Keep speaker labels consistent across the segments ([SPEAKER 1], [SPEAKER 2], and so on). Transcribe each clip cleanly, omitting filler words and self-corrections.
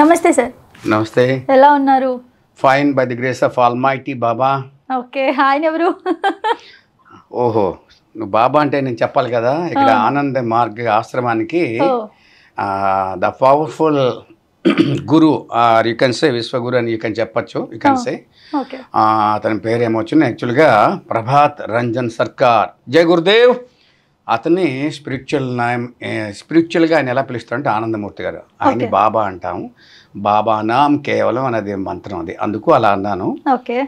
[SPEAKER 1] నమస్తే సార్.
[SPEAKER 2] నమస్తే.
[SPEAKER 1] ఎలా ఉన్నారు?
[SPEAKER 2] Fine by the grace of almighty Baba.
[SPEAKER 1] Okay, ఆయన ఎవరు?
[SPEAKER 2] ఓహో, నువ్వు బాబా అంటే నేను చెప్పాలి కదా. ఇక్కడ ఆనంద మార్గ ఆశ్రమానికి the powerful Guru, you can సే విశ్వగురు అని యూ కెన్ చెప్పచ్చు, యూ కెన్ సే. అతని పేరు ఏమొచ్చింది యాక్చువల్గా ప్రభాత్ రంజన్ సర్కార్. జై గురుదేవ్. అతన్ని స్పిరిచువల్గా ఆయన ఎలా పిలుస్తారంటే ఆనందమూర్తి గారు. ఆయన్ని బాబా అంటాము. బాబా నామ్ కేవలం అనేది మంత్రం, అది అందుకు అలా అన్నాను.
[SPEAKER 1] ఓకే,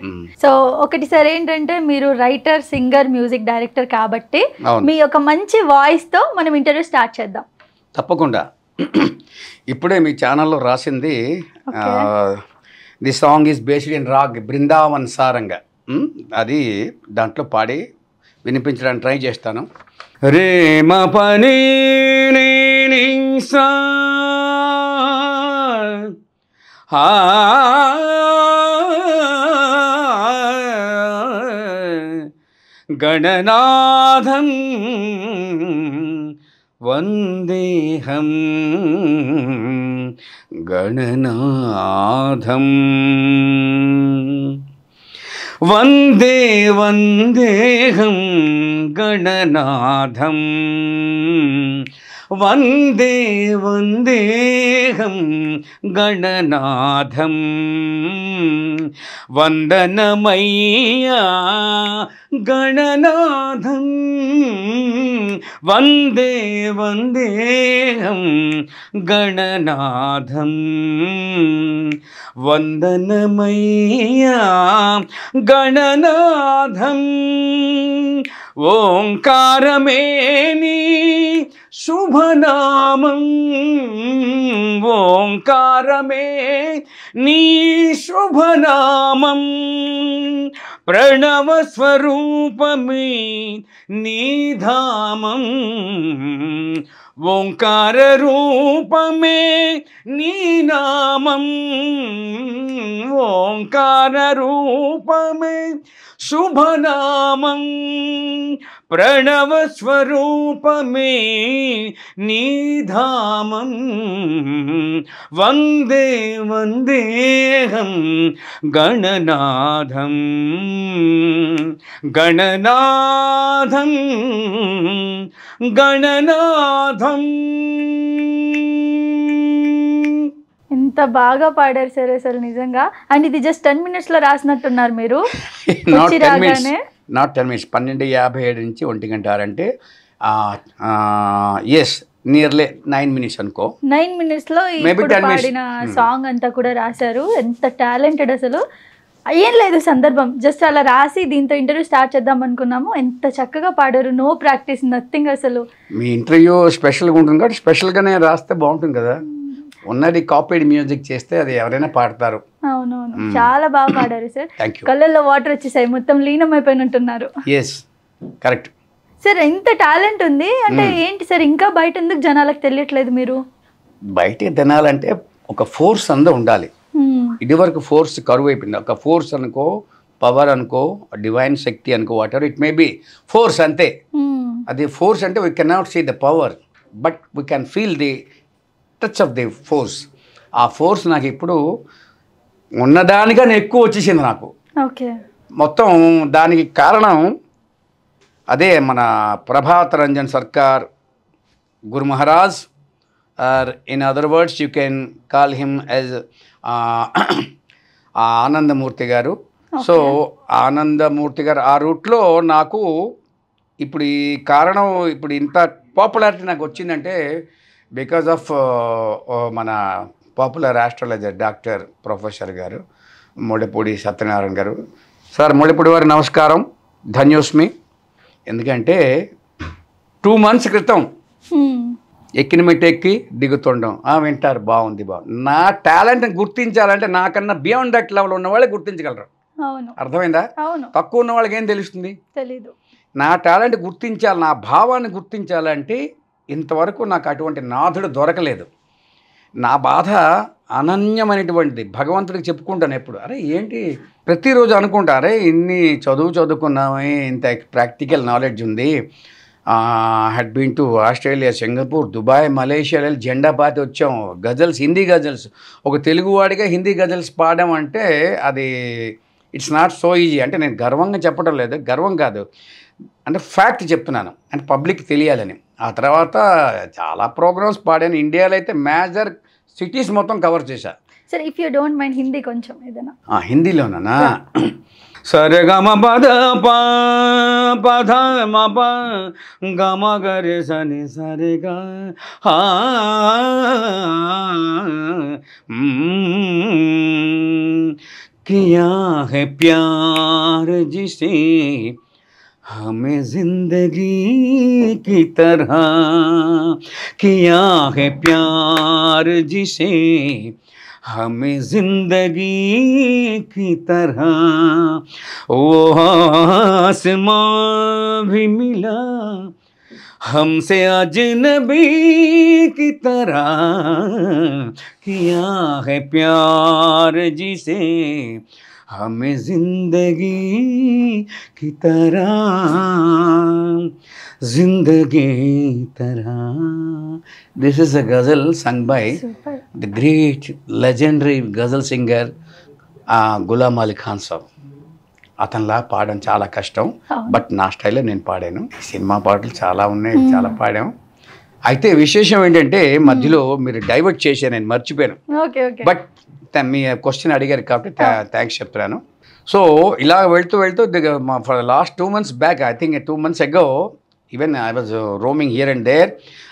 [SPEAKER 1] సో ఒకటి సార్ ఏంటంటే మీరు రైటర్, సింగర్, మ్యూజిక్ డైరెక్టర్ కాబట్టి మీ యొక్క మంచి వాయిస్ తో మనం ఇంటర్వ్యూ స్టార్ట్ చేద్దాం.
[SPEAKER 2] తప్పకుండా. ఇప్పుడే మీ ఛానల్లో రాసింది the song is based in raag Brindavan Saranga, అది దాంట్లో పాడి వినిపించడానికి ట్రై చేస్తాను. రే మ పని సా గణనాథం వందేహం గణనాథం వందే వందేహం గణనాథం వందే వందేహం గణనాథం వందనమయ్యా గణనాథం వందే వందేహం గణనాథం వందనమయ్యా గణనాథం ఓంకారమేని శుభనామం ఓంకారమే నీ శుభనామం ప్రణవ స్వరూపమే నీధామం ఓంకార రూపమే నీ నామం ఓంకార రూపమే శుభనామం ప్రణవ స్వరూపమే నీధామం వందే వందేహం గణనాథం గణనాథం గణనాథం.
[SPEAKER 1] ఎంత బాగా పాడారు సార్ అసలు నిజంగా. అండ్ ఇది జస్ట్ 10 minutes లో రాసినట్టున్నారు మీరు.
[SPEAKER 2] నాట్ 10 minutes, 12:57 నుంచి 1:06 అంటే ఎస్ నియర్లీ 9 minutes అనుకో.
[SPEAKER 1] 9 minutes లో పాడిన సాంగ్ అంతా కూడా రాశారు. ఎంత టాలెంటెడ్ అసలు. ఏం లేదు సందర్భం, జస్ట్ అలా రాసి దీంతో ఇంటర్వ్యూ స్టార్ట్ చేద్దాం అనుకున్నాము. ఎంత చక్కగా పాడారు. నో ప్రాక్టీస్, నథింగ్ అసలు.
[SPEAKER 2] మీ ఇంటర్వ్యూ స్పెషల్గా ఉంటుంది కాబట్టి స్పెషల్గానే రాస్తే బాగుంటుంది కదా. ఉన్నది కాపీడ్ మ్యూజిక్ చేస్తే అది ఎవరైనా పాడతారు.
[SPEAKER 1] అవునవును, చాలా బాగా పాడారు సార్.
[SPEAKER 2] Thank you.
[SPEAKER 1] కళ్ళల్లో వాటర్ వచ్చేసాయి, మొత్తం లీనమైపోయినట్టున్నారు.
[SPEAKER 2] Yes, correct
[SPEAKER 1] sir. ఎంత టాలెంట్ ఉంది అంటే ఏంటి సార్, ఇంకా బయట ఎందుకు జనాలకు తెలియట్లేదు? మీరు
[SPEAKER 2] బయట తినాలంటే ఒక ఫోర్స్ అంతా ఉండాలి. ఇది వరకు ఫోర్స్ కరువు అయిపోయింది. ఒక ఫోర్స్ అనుకో, పవర్ అనుకో, డివైన్ శక్తి అనుకో, whatever it may be, force అంతే. అది ఫోర్స్ అంటే we cannot see the power, but we can feel the touch of the force. ఆ ఫోర్స్ నాకు ఇప్పుడు ఉన్నదానికన్నా ఎక్కువ వచ్చేసింది నాకు.
[SPEAKER 1] ఓకే,
[SPEAKER 2] మొత్తం దానికి కారణం అదే మన Prabhat Ranjan Sarkar guru Maharaj, or in other words you can call him as Anandamurti garu. So ఆనందమూర్తి గారు ఆ రూట్లో నాకు ఇప్పుడు ఈ కారణం, ఇప్పుడు ఇంత పాపులారిటీ నాకు వచ్చిందంటే బికాజ్ ఆఫ్ మన పాపులర్ ఆస్ట్రాలజర్ డాక్టర్ ప్రొఫెసర్ గారు ముళ్ళపూడి సత్యనారాయణ గారు. సార్ ముళ్ళపూడి వారి నమస్కారం, ధన్యోస్మి. ఎందుకంటే 2 months క్రితం ఎక్కిన మెట్టు ఎక్కి దిగుతుండం వింటారు, బాగుంది బాగుంది. నా టాలెంట్ని గుర్తించాలంటే నాకన్నా బియాండ్ దట్ లెవెల్ ఉన్న వాళ్ళే గుర్తించగలరు. అర్థమైందా? తక్కువ ఉన్న వాళ్ళకి ఏం తెలుస్తుంది? తెలీదు. నా టాలెంట్ గుర్తించాలి, నా భావాన్ని గుర్తించాలంటే ఇంతవరకు నాకు అటువంటి నాథుడు దొరకలేదు. నా బాధ అనన్యమైనటువంటిది. భగవంతుడికి చెప్పుకుంటాను ఎప్పుడు. అరే ఏంటి ప్రతిరోజు అనుకుంటా, అరే ఇన్ని చదువుకున్నామే, ఇంత ప్రాక్టికల్ నాలెడ్జ్ ఉంది, had been to Australia, Singapore, Dubai, Malaysia వెళ్ళి జెండా పాతి వచ్చాం. గజల్స్, హిందీ గజల్స్, ఒక తెలుగువాడిగా హిందీ గజల్స్ పాడడం అంటే అది ఇట్స్ నాట్ సో ఈజీ. అంటే నేను గర్వంగా చెప్పడం లేదు, గర్వం కాదు, అంటే ఫ్యాక్ట్ చెప్తున్నాను, అంటే పబ్లిక్ తెలియాలని. ఆ తర్వాత చాలా ప్రోగ్రామ్స్ పాడాను. ఇండియాలో అయితే మేజర్ సిటీస్ మొత్తం కవర్ చేశా.
[SPEAKER 1] సరే, if you don't mind Hindi కొంచెం ఏదైనా.
[SPEAKER 2] హిందీలోనా? సరే గమ పద పధ మప గమ గరే సని సరే గా किया है प्यार जिसे हमें जिंदगी की तरह, किया है प्यार जिसे हमें जिंदगी की तरह, वो आसमां भी मिला हमसे अजनबी की तरह, किया है प्यार जिसे हमें जिंदगी की तरह, जिंदगी तरह. This is a ghazal sung by the great legendary ghazal singer Ghulam Ali Khan Sahab. అతనిలా పాడడం చాలా కష్టం, బట్ నా స్టైల్లో నేను పాడాను. సినిమా పాటలు చాలా ఉన్నాయి, చాలా పాడాము. అయితే విశేషం ఏంటంటే మధ్యలో మీరు డైవర్ట్ చేశాను, నేను మర్చిపోయాను. బట్ మీ క్వశ్చన్ అడిగారు కాబట్టి థ్యాంక్స్ చెప్తున్నాను. సో ఇలా వెళ్తూ వెళ్తూ for last 2 months back, I think 2 months ago, even I was roaming here and there.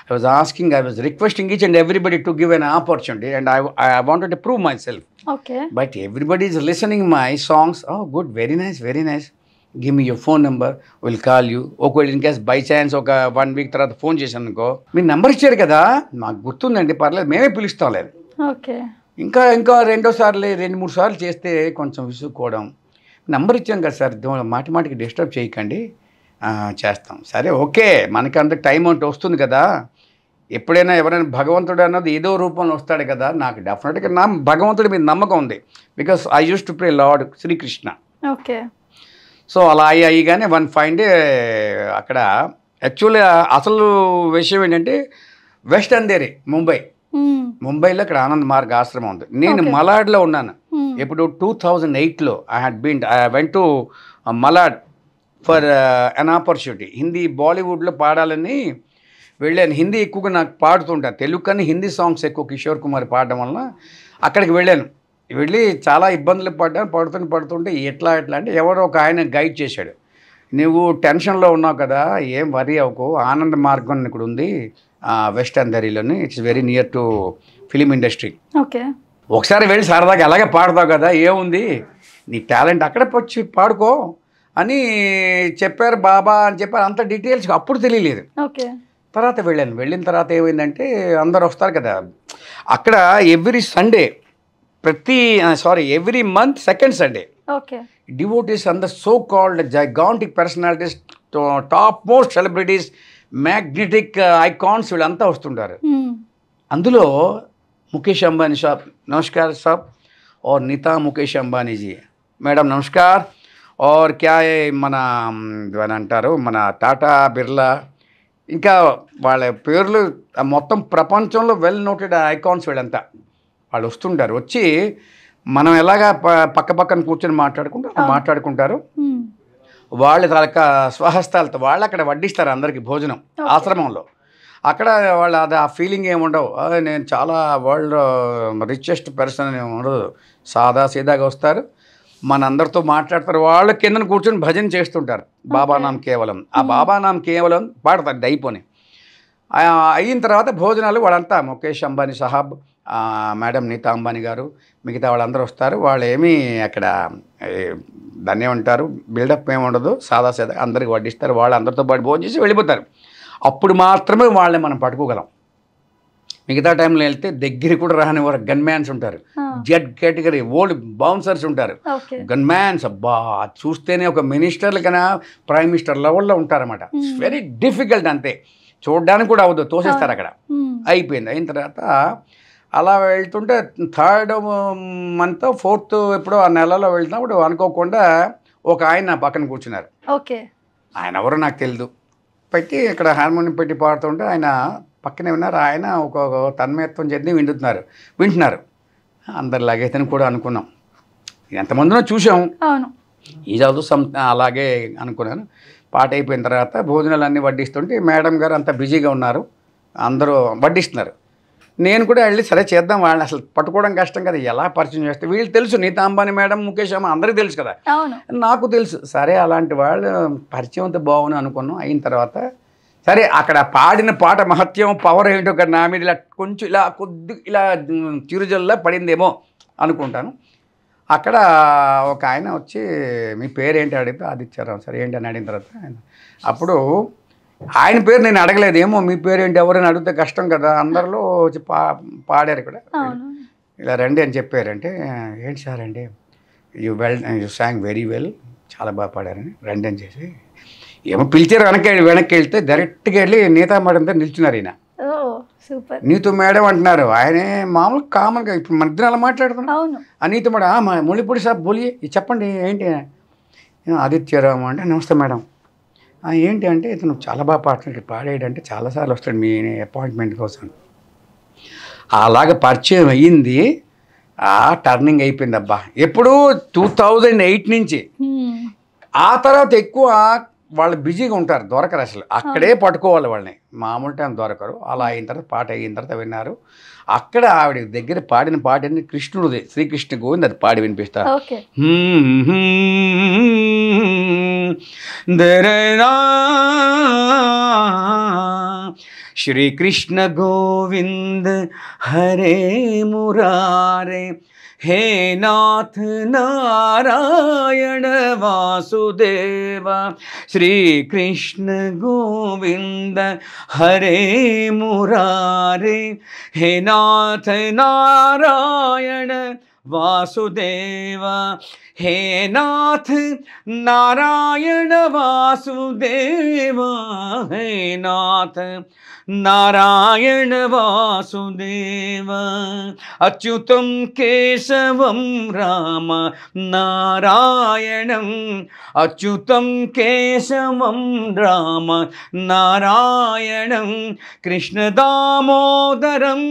[SPEAKER 2] I was asking, I was requesting each and everybody to give an opportunity, and I wanted to prove myself.
[SPEAKER 1] Okay.
[SPEAKER 2] But everybody is listening my songs. Oh, good, very nice, very nice. Give me your phone number, we'll call you. Okay, in case by chance ఒక 1 week తర్వాత phone చేశాను అనుకో, మీ number ఇచ్చారు కదా, నాకు గుర్తుందండి, పర్లేదు, మేమే పిలుస్తాం లేదు.
[SPEAKER 1] ఓకే.
[SPEAKER 2] ఇంకా 2 సార్లు 2-3 సార్లు చేస్తే కొంచెం విసుక్కోవడం. నెంబర్ ఇచ్చాం కదా సార్, మాటికి డిస్టర్బ్ చేయకండి, చేస్తాం. సరే ఓకే, మనకి అంత టైం అంటే వస్తుంది కదా, ఎప్పుడైనా ఎవరైనా భగవంతుడు అన్నది ఏదో రూపంలో వస్తాడు కదా. నాకు డెఫినెట్గా నా భగవంతుడి మీద నమ్మకం ఉంది, because I use to pray lord Srikrishna.
[SPEAKER 1] Okay.
[SPEAKER 2] So అలా అయ్యిగానే 1 fine day అక్కడ యాక్చువల్లీ అసలు విషయం ఏంటంటే వెస్ట్ అంధేరి, ముంబైలో అక్కడ ఆనంద్ మార్గ్ ఆశ్రమం ఉంది. నేను మలాడ్లో ఉన్నాను ఎప్పుడు 2008లో. I went to Malad for an opportunity. Hindi బాలీవుడ్లో పాడాలని వెళ్ళాను. హిందీ ఎక్కువగా నాకు పాడుతుంటాను, తెలుగు కానీ హిందీ సాంగ్స్ ఎక్కువ కిషోర్ కుమార్ పాడడం వలన అక్కడికి వెళ్ళాను. వెళ్ళి చాలా ఇబ్బందులు పడుతుంటే ఎట్లా అంటే ఎవరో ఒక ఆయన గైడ్ చేశాడు. నువ్వు టెన్షన్లో ఉన్నావు కదా, ఏం వరీ అవ్వకు, ఆనంద మార్గం ఇక్కడ ఉంది వెస్ట్ అంధేరిలోని, it's very near to film industry.
[SPEAKER 1] Okay.
[SPEAKER 2] ఒకసారి వెళ్ళి సరదాగా అలాగే పాడతావు కదా, ఏముంది నీ టాలెంట్ అక్కడే వచ్చి పాడుకో అని చెప్పారు బాబా అని చెప్పారు. అంత డీటెయిల్స్ అప్పుడు తెలియలేదు.
[SPEAKER 1] ఓకే.
[SPEAKER 2] తర్వాత వెళ్ళిన తర్వాత ఏమైందంటే అందరు వస్తారు కదా అక్కడ, every month second Sunday devotees అందరు so called gigantic personalities, top most celebrities, magnetic icons వీళ్ళంతా వస్తుంటారు. అందులో ముఖేష్ అంబానీ సాబ్, నమస్కార్ సాబ్, और नीता मुकेश अंबानी जी, मैडम नमस्कार. और क्या మన అంటారు మన టాటా బిర్లా, ఇంకా వాళ్ళ పేర్లు మొత్తం ప్రపంచంలో వెల్ నోటెడ్ ఐకాన్స్ వీళ్ళంతా వాళ్ళు వస్తుంటారు. వచ్చి మనం ఎలాగా పక్కన కూర్చొని మాట్లాడుకుంటారు. వాళ్ళ తాలూకా స్వహస్తాలతో వాళ్ళు అక్కడ వడ్డిస్తారు అందరికీ భోజనం ఆశ్రమంలో. అక్కడ వాళ్ళు అది ఆ ఫీలింగ్ ఏముండవు, నేను చాలా వరల్డ్ రిచెస్ట్ పర్సన్ అని ఉండదు. సాదా సీదాగా వస్తారు, మనందరితో మాట్లాడతారు. వాళ్ళు కిందన కూర్చొని భజన చేస్తుంటారు, బాబా నామ్ కేవలం. ఆ బాబా నామ్ కేవలం పాడతారు ఇది అయిపోయి. అయిన తర్వాత భోజనాలు వాళ్ళంతా ముఖేష్ అంబానీ సాహాబ్, మేడం నీతా అంబానీ గారు, మిగతా వాళ్ళందరూ వస్తారు. వాళ్ళు ఏమీ అక్కడ దాన్ని ఏమంటారు బిల్డప్ ఏమి ఉండదు, సాదా సీదా అందరికి వడ్డిస్తారు. వాళ్ళు అందరితో పాటు భోజనం చేసి వెళ్ళిపోతారు. అప్పుడు మాత్రమే వాళ్ళని మనం పట్టుకోగలం. మిగతా టైంలో వెళ్తే దగ్గర కూడా రాని వారు గన్ మ్యాన్స్ ఉంటారు, జెడ్ కేటగిరీ ఓల్డ్ బౌన్సర్స్ ఉంటారు. గన్ మ్యాన్స్ అబ్బా చూస్తేనే ఒక మినిస్టర్ల కన్నా ప్రైమ్ మినిస్టర్ లెవెల్లో ఉంటారన్నమాట. ఇట్స్ వెరీ డిఫికల్ట్, అంతే చూడడానికి కూడా అవ్వదు, తోసేస్తారు అక్కడ. అయిపోయింది. అయిన తర్వాత అలా వెళ్తుంటే 3rd month 4th ఎప్పుడో ఆ నెలలో వెళ్తున్నప్పుడు అనుకోకుండా ఒక ఆయన నా పక్కన కూర్చున్నారు.
[SPEAKER 1] ఓకే.
[SPEAKER 2] ఆయన ఎవరో నాకు తెలియదు. పెట్టి ఇక్కడ హార్మోనియం పెట్టి పాడుతుంటే ఆయన పక్కనే ఉన్నారు. ఆయన ఒక తన్మయత్వం చెంది వింటున్నారు. అందరిలాగే ఇతను కూడా అనుకున్నాం. ఎంతమందినో చూసాం, ఇది అలాగే అనుకున్నాను. పాట అయిపోయిన తర్వాత భోజనాలు అన్నీ వడ్డిస్తుంటే మేడం గారు అంతా బిజీగా ఉన్నారు, అందరూ వడ్డిస్తున్నారు. నేను కూడా వెళ్ళి సరే చేద్దాం, వాళ్ళని అసలు పట్టుకోవడం కష్టం కదా, ఎలా పరిచయం చేస్తే వీళ్ళు తెలుసు, నీతా అంబానీ మేడం, ముఖేష్ అమ్మ అందరికీ తెలుసు కదా, నాకు తెలుసు. సరే అలాంటి వాళ్ళు పరిచయం అంతా బాగుంది అనుకున్నాం. అయిన తర్వాత సరే అక్కడ పాడిన పాట మహత్యం పవర్ ఏంటో నా మీద ఇలా కొంచెం ఇలా ఇలా చిరుజల్లా పడిందేమో అనుకుంటాను. అక్కడ ఒక ఆయన వచ్చి మీ పేరేంటి అడిగితే ఆదిత్యరావు. సరే ఏంటి అని అడిగిన తర్వాత అప్పుడు ఆయన పేరు నేను అడగలేదు, ఏమో మీ పేరేంటి ఎవరైనా అడిగితే కష్టం కదా, అందరిలో వచ్చి పాడారు ఇక్కడ, ఇలా రండి అని చెప్పారంటే ఏంటి సార్ అంటే యూ సాంగ్ వెరీ వెల్, చాలా బాగా పాడారని, రండి అని చేసి ఏమో పిలిచారు. వెనక్కి వెళ్తే డైరెక్ట్గా వెళ్ళి నీతా మేడంతో నిల్చున్నారు. ఈయన నీతో మేడం అంటున్నారు, ఆయనే మామూలు కామన్గా ఇప్పుడు మన ఇద్దరు అలా మాట్లాడుతున్నాం. నీతో మేడం ముళ్ళిపూడి సాబ్ బోలియే, చెప్పండి ఏంటి, ఆదిత్యరావు అంటే నమస్తే మేడం, ఏంటి అంటే ఇతను చాలా బాగా పాడేయడంటే చాలాసార్లు వస్తాడు మీ అపాయింట్మెంట్ కోసం. అలాగ పరిచయం అయ్యింది, టర్నింగ్ అయిపోయింది. అబ్బా ఎప్పుడు 2008 నుంచి. ఆ తర్వాత ఎక్కువ వాళ్ళు బిజీగా ఉంటారు, దొరకరు అసలు, అక్కడే పట్టుకోవాలి వాళ్ళని, మామూలు టైం దొరకరు. అలా అయిన తర్వాత పాట అయిన తర్వాత విన్నారు. అక్కడ ఆవిడ దగ్గర పాడిన పాటని కృష్ణుడిది, శ్రీకృష్ణ గోవింద్, అది పాడి వినిపిస్తారు. శ్రీకృష్ణ గోవింద్ హరే మురారే, हे नाथ नारायण वासुदेव, श्री कृष्ण गोविंद हरे मुरारे, हे नाथ नारायण वासुदेव, हे नाथ नारायण वासुदेव, हे नाथ नारायण वासुदेव, अच्युतं केशवं राम नारायणं, अच्युतं केशवं राम नारायणं, कृष्ण दामोदरं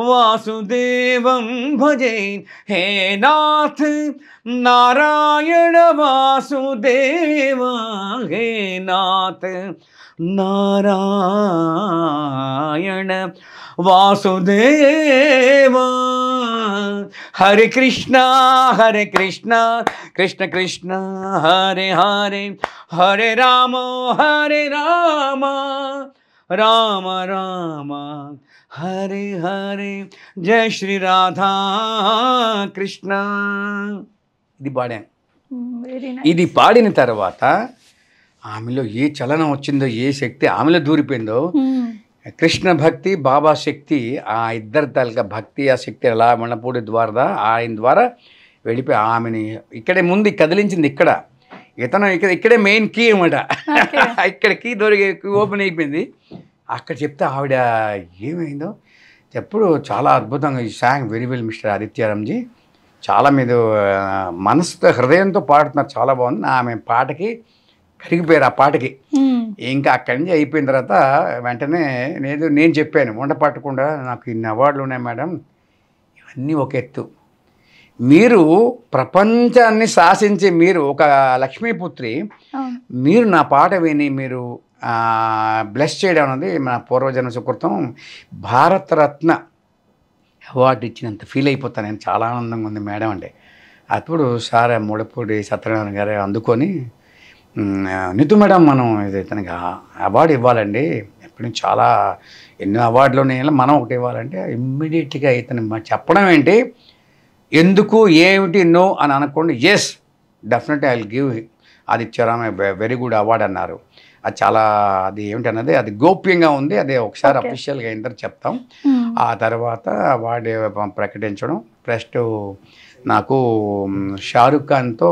[SPEAKER 2] वासुदेवं भजे, हे नाथ नारायण वासुदेव, हे नाथ नारायण वासुदेव, हरे कृष्णा कृष्ण कृष्ण हरे हरे, हरे राम राम राम हरे हरे, जय श्री राधा कृष्ण. ఇది పాడాను. ఇది పాడిన తర్వాత ఆమెలో ఏ చలనం వచ్చిందో, ఏ శక్తి ఆమెలో దూరిపోయిందో, కృష్ణ భక్తి బాబా శక్తి, ఆ ఇద్దరి తాలూకా భక్తి ఆ శక్తి అలా మణపూడి ద్వారా ఆయన ద్వారా వెళ్ళిపోయి ఆమెని ఇక్కడే ముందు కదిలించింది. ఇతను ఇక్కడే మెయిన్ కీ అన్నమాట. ఇక్కడ కీ ఓపెన్ అయిపోయింది. అక్కడ చెప్తే ఆవిడ ఏమైందో ఎప్పుడు చాలా అద్భుతంగా ఈ సాంగ్ వెరీ వెల్ మిస్టర్ ఆదిత్యరామ్జీ, చాలా మీరు మనసుతో హృదయంతో పాడుతున్నారు, చాలా బాగుంది. ఆమె పాటకి కరిగిపోయారు ఆ పాటకి. ఇంకా అక్కడి నుంచి అయిపోయిన తర్వాత వెంటనే నేను చెప్పాను, వంట పట్టకుండా నాకు ఇన్ని అవార్డులు ఉన్నాయి మేడం, ఇవన్నీ ఒక ఎత్తు, మీరు ప్రపంచాన్ని శాసించే మీరు ఒక లక్ష్మీపుత్రి, మీరు నా పాట విని మీరు బ్లెస్ చేయడం అనేది మన పూర్వజన్మ సుకృతం, భారతరత్న అవార్డు ఇచ్చినంత ఫీల్ అయిపోతాను నేను, చాలా ఆనందంగా ఉంది మేడం అంటే. అప్పుడు సార్ ముడపూడి సత్యనారాయణ గారు అందుకొని, నితు మేడం మనం తనకి అవార్డు ఇవ్వాలండి, ఎప్పటి నుంచి చాలా ఎన్నో అవార్డులు ఉన్నాయి, మనం ఒకటి ఇవ్వాలంటే ఇమ్మీడియట్గా ఇతను చెప్పడం ఏంటి, ఎందుకు ఏమిటి నో అని అనుకోండి, yes definitely I will give Adityaram very good award అన్నారు. అది చాలా అది ఏమిటన్నది అది గోప్యంగా ఉంది, అదే ఒకసారి అఫీషియల్గా అయిన తర్వాత చెప్తాం. ఆ తర్వాత అవార్డు ప్రకటించడం, ఫస్ట్ నాకు షారుఖ్ ఖాన్తో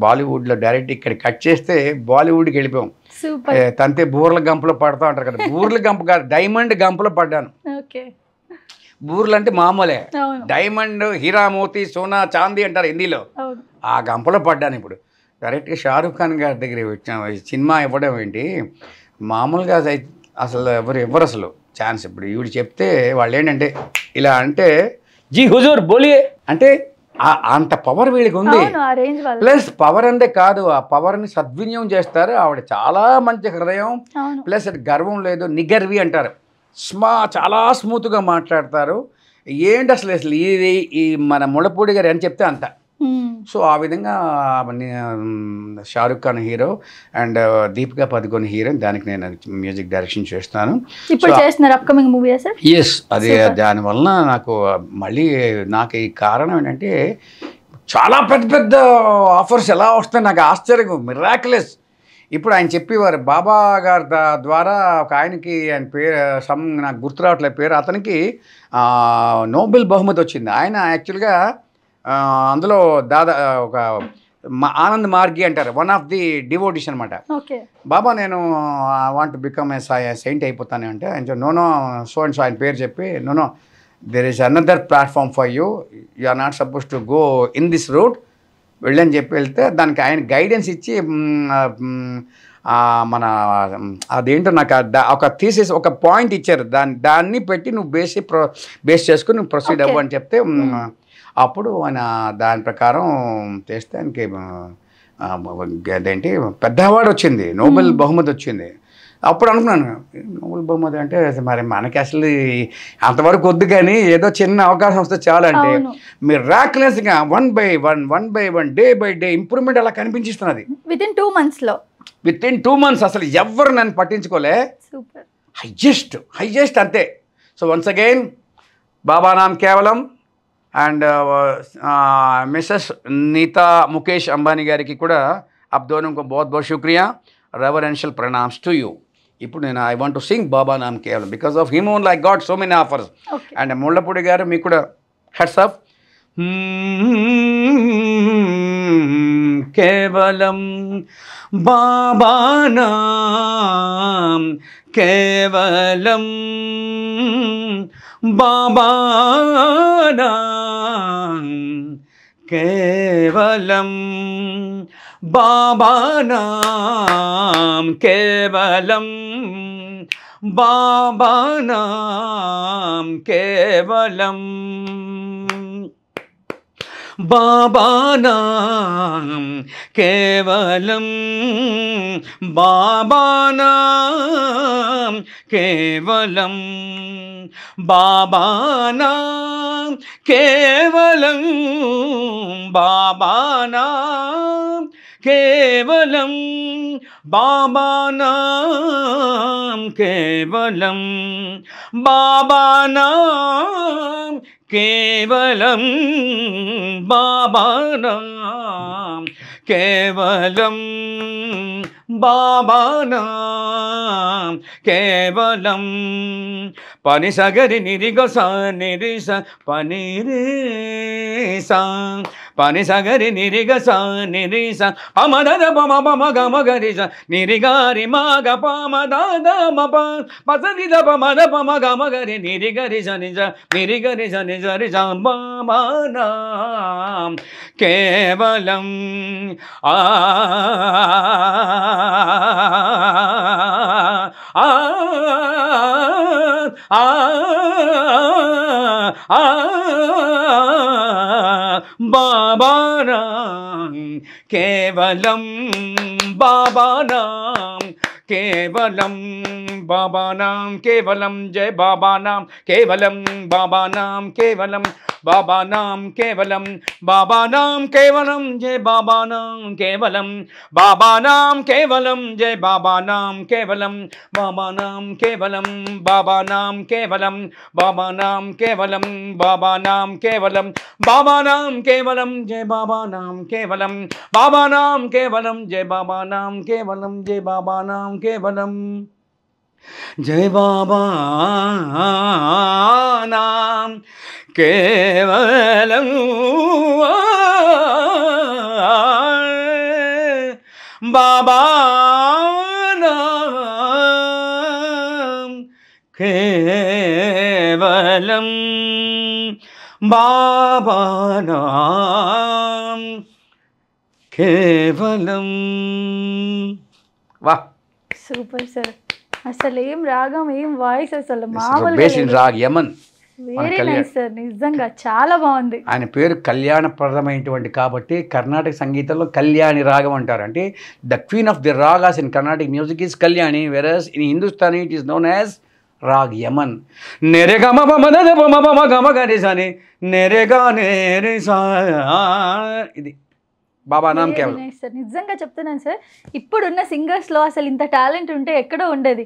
[SPEAKER 2] బాలీవుడ్లో డైరెక్ట్ ఇక్కడ కట్ చేస్తే బాలీవుడ్కి వెళ్ళిపోయాం. తంతే బూర్ల గంపలో పడతా ఉంటారు కదా, బూర్ల గంప కాదు డైమండ్ గంపలో పడ్డాను. బూర్లు అంటే మామూలే, డైమండ్ హీరా మోతి సోనా చాందీ అంటారు హిందీలో, ఆ గంపలో పడ్డాను. ఇప్పుడు డైరెక్ట్గా షారుఖ్ ఖాన్ గారి దగ్గర వచ్చిన సినిమా ఇవ్వడం ఏంటి, మామూలుగా అసలు ఎవరు అసలు ఛాన్స్. ఇప్పుడు ఈవిడ చెప్తే వాళ్ళు ఏంటంటే ఇలా అంటే జీ హుజూర్ బోలియే అంటే అంత పవర్ వీళ్ళకి ఉంది. ప్లస్ పవర్ అంతే కాదు, ఆ పవర్ని సద్వినియోగం చేస్తారు. ఆవిడ చాలా మంచి హృదయం, ప్లస్ గర్వం లేదు, నిగర్వి అంటారు, చాలా స్మూత్గా మాట్లాడతారు. ఏంటి అసలు ఈ మన ముళ్ళపూడి గారు అని చెప్తే అంత. సో ఆ విధంగా Shahrukh Khan hero and Deepika Padukone heroine, దానికి నేను మ్యూజిక్ డైరెక్షన్ చేస్తాను. ఎస్, అది దానివల్ల నాకు మళ్ళీ నాకు ఈ కారణం ఏంటంటే చాలా పెద్ద పెద్ద ఆఫర్స్ ఎలా వస్తాయి నాకు ఆశ్చర్యం, మిరాక్యులస్. ఇప్పుడు ఆయన చెప్పేవారు బాబా గారి ద్వారా ఒక ఆయనకి, ఆయన పేరు నాకు గుర్తు రావట్లేదు పేరు, అతనికి నోబెల్ బహుమతి వచ్చింది. ఆయన యాక్చువల్గా అందులో ఒక ఆనంద్ మార్గి అంటారు, వన్ ఆఫ్ ది డివోటీస్ అనమాట. బాబా నేను want to become a Saint అయిపోతాను అంటే ఆయన నోనో సో అండ్ సో ఆయన పేరు చెప్పి no no there is another platform for you, you are not suppose to go in this route వెళ్ళని చెప్పి వెళ్తే దానికి ఆయన గైడెన్స్ ఇచ్చి మన అదేంటో నాకు ఒక థీసిస్ ఒక పాయింట్ ఇచ్చారు, దాన్ని పెట్టి నువ్వు బేస్ చేసుకుని నువ్వు ప్రొసీడ్ అవ్వు అని చెప్తే అప్పుడు ఆయన దాని ప్రకారం చేస్తే ఆయనకి అదేంటి పెద్ద అవార్డు వచ్చింది, నోబెల్ బహుమతి వచ్చింది. అప్పుడు అనుకున్నాను నోబెల్ బహుమతి అంటే మరి మనకి అసలు అంతవరకు వద్దు, కానీ ఏదో చిన్న అవకాశం వస్తే చాలంటే మిరాక్యులస్గా one by one day by day improvement అలా కనిపించిస్తున్నది విత్ ఇన్ 2 months. అసలు ఎవరు నన్ను పట్టించుకోలే, హైయెస్ట్ అంతే. సో వన్స్ అగైన్ బాబా నామ్ కేవలం అండ్ మిసెస్ నీతా ముఖేష్ అంబానీ గారికి కూడా అప్ దోనో కో बहुत बहुत शुक्रिया, రెవరెన్షియల్ ప్రణామ్స్ టు యూ. ఇప్పుడు నేను I want to sing Baba Nam కేవలం because of him only I got so many offers. And Mullapudi గారు మీకు కూడా హెడ్స్ అప్. కేవలం బాబా నామ్ కేవలం బాబా నామ్ కేవలం బాబా నామ్ కేవలం బాబా నామ్ కేవలం బాబా నామ్ కేవలం బాబా నామ్ కేవలం బాబా నామ్ కేవలం బాబా నామ్ కేవలం బాబా నామ్ కేవలం బాబా నామ్ కేవలం బాబా నామ్ కేవలం బాబా నామ్ కేవలం పని సగరి నిరిగ సా నిరిస పని రే సా పని సగరి నిరిగ సా నిరిస అమదద పమ పమ గమ గరిస నిరిగారి మాగ పమ దాద మప పసనిద పమద పమ గమ గరి నిరిగరిస నిజ నిరిగరిస నిజ రిస బాబా నామ్ కేవలం ఆ బాబా నామ్ కేవలం బాబా నామ్ కేవలం బాబా నామ్ కేవలం జయ బాబా నామ్ కేవలం బాబా నామ్ కేవలం బాబా నామ్ కేవలం బాబా నామ్ కేవలం జయ బాబా నామ్ కేవలం బాబా నామ్ కేవలం జయ బాబా నామ్ కేవలం బాబా నామ్ కేవలం బాబా నామ్ కేవలం బాబా నామ్ కేవలం బాబా నామ్ కేవలం బాబా నామ్ కేవలం జయ బాబా నామ్ కేవలం బాబా నామ్ కేవలం జయ బాబా నామ్ కేవలం జయ బాబా నామ్ కేవలం జయ బాబా నామ్ కేవలం బాబా నామ్ కేవలం బాబా నామ్ కేవలం. వాహ్,
[SPEAKER 1] సూపర్ సార్. అసలు ఏం రాగం, ఏం వాయిస్, అసలు
[SPEAKER 2] based in Raag Yaman.
[SPEAKER 1] Very nice sir, నిజంగా చాలా బాగుంది.
[SPEAKER 2] ఆయన పేరు కళ్యాణప్రదమైనటువంటి కాబట్టి కర్ణాటక సంగీతంలో కళ్యాణి రాగం అంటారు. అంటే the queen of the ragas in Carnatic music is Kalyani, versus in Hindustani it is known as raag Yaman. నెరెగమ గమ గరిసాని నెరెగా నెరిసా, ఇది బాబా నామ్ కేవలం.
[SPEAKER 1] సార్ నిజంగా చెప్తున్నాను సార్, ఇప్పుడున్న సింగర్స్లో అసలు ఇంత టాలెంట్ ఉంటే ఎక్కడో ఉండేది.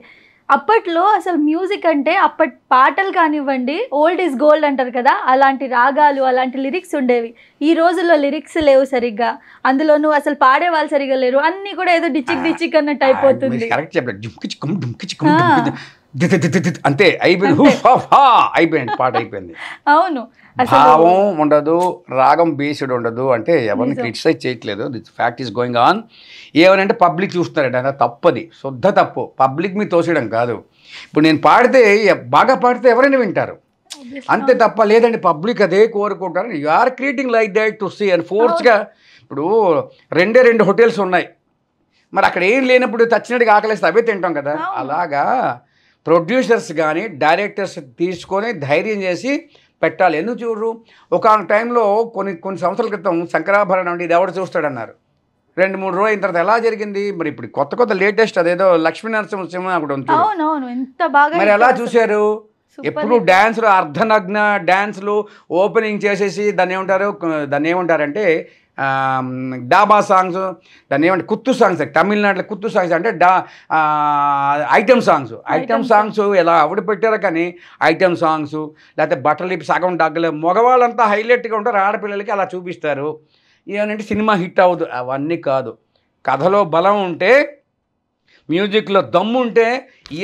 [SPEAKER 1] అప్పట్లో అసలు మ్యూజిక్ అంటే అప్పటి పాటలు కానివ్వండి, ఓల్డ్ ఈజ్ గోల్డ్ అంటారు కదా, అలాంటి రాగాలు, అలాంటి లిరిక్స్ ఉండేవి. ఈ రోజుల్లో లిరిక్స్ లేవు సరిగ్గా, అందులోనూ అసలు పాడే వాళ్ళు సరిగ్గా లేరు, అన్నీ కూడా ఏదో డిచిక్ డిచిక్ అన్నట్టు అయిపోతుంది.
[SPEAKER 2] అంతే అయిపోయింది, అయిపోయింది పాట అయిపోయింది.
[SPEAKER 1] అవును,
[SPEAKER 2] భావం ఉండదు, రాగం బేస్డ్ ఉండదు. అంటే ఎవరిని క్రిటిసైజ్ చేయట్లేదు, this fact is going on. ఏమనంటే పబ్లిక్ చూస్తున్నారంటే అది తప్పది, శుద్ధ తప్పు. పబ్లిక్ మీ తోసేయడం కాదు. ఇప్పుడు నేను పాడితే బాగా పాడితే ఎవరైనా వింటారు, అంతే తప్ప లేదండి పబ్లిక్ అదే కోరుకుంటారు. You are creating like that to see and ఫోర్స్గా. ఇప్పుడు 2 హోటల్స్ ఉన్నాయి, మరి అక్కడ ఏం లేనప్పుడు తచ్చినట్టుగా ఆకలిస్తే అవే తింటాం కదా. అలాగా ప్రొడ్యూసర్స్ కానీ డైరెక్టర్స్ తీసుకొని ధైర్యం చేసి పెట్టాలి. ఎందుకు చూడరు? ఒక టైంలో కొన్ని సంవత్సరాల క్రితం శంకరాభరణం అంటే ఇది ఎవరు చూస్తాడన్నారు. 2-3 రోజులు అయిన తర్వాత ఎలా జరిగింది మరి? ఇప్పుడు కొత్త లేటెస్ట్ అదేదో లక్ష్మీ నరసింహ అక్కడ ఉంటుంది, మరి ఎలా చూశారు? ఎప్పుడు డ్యాన్సులు, అర్ధనగ్న డ్యాన్సులు ఓపెనింగ్ చేసేసి దాన్ని ఏమంటారంటే డాబా సాంగ్స్, దాన్ని ఏమంటే కుత్తు సాంగ్స్. తమిళనాడులో కుత్తు సాంగ్స్ అంటే ఐటమ్ సాంగ్స్ ఎలా ఆవిడ పెట్టారో. కానీ ఐటమ్ సాంగ్స్ లేకపోతే బట్టలు సగం డగ్గలు, మగవాళ్ళంతా హైలైట్గా ఉంటారు, ఆడపిల్లలకి అలా చూపిస్తారు. ఏమనంటే సినిమా హిట్ అవ్వదు. అవన్నీ కాదు, కథలో బలం ఉంటే, మ్యూజిక్లో దమ్ము ఉంటే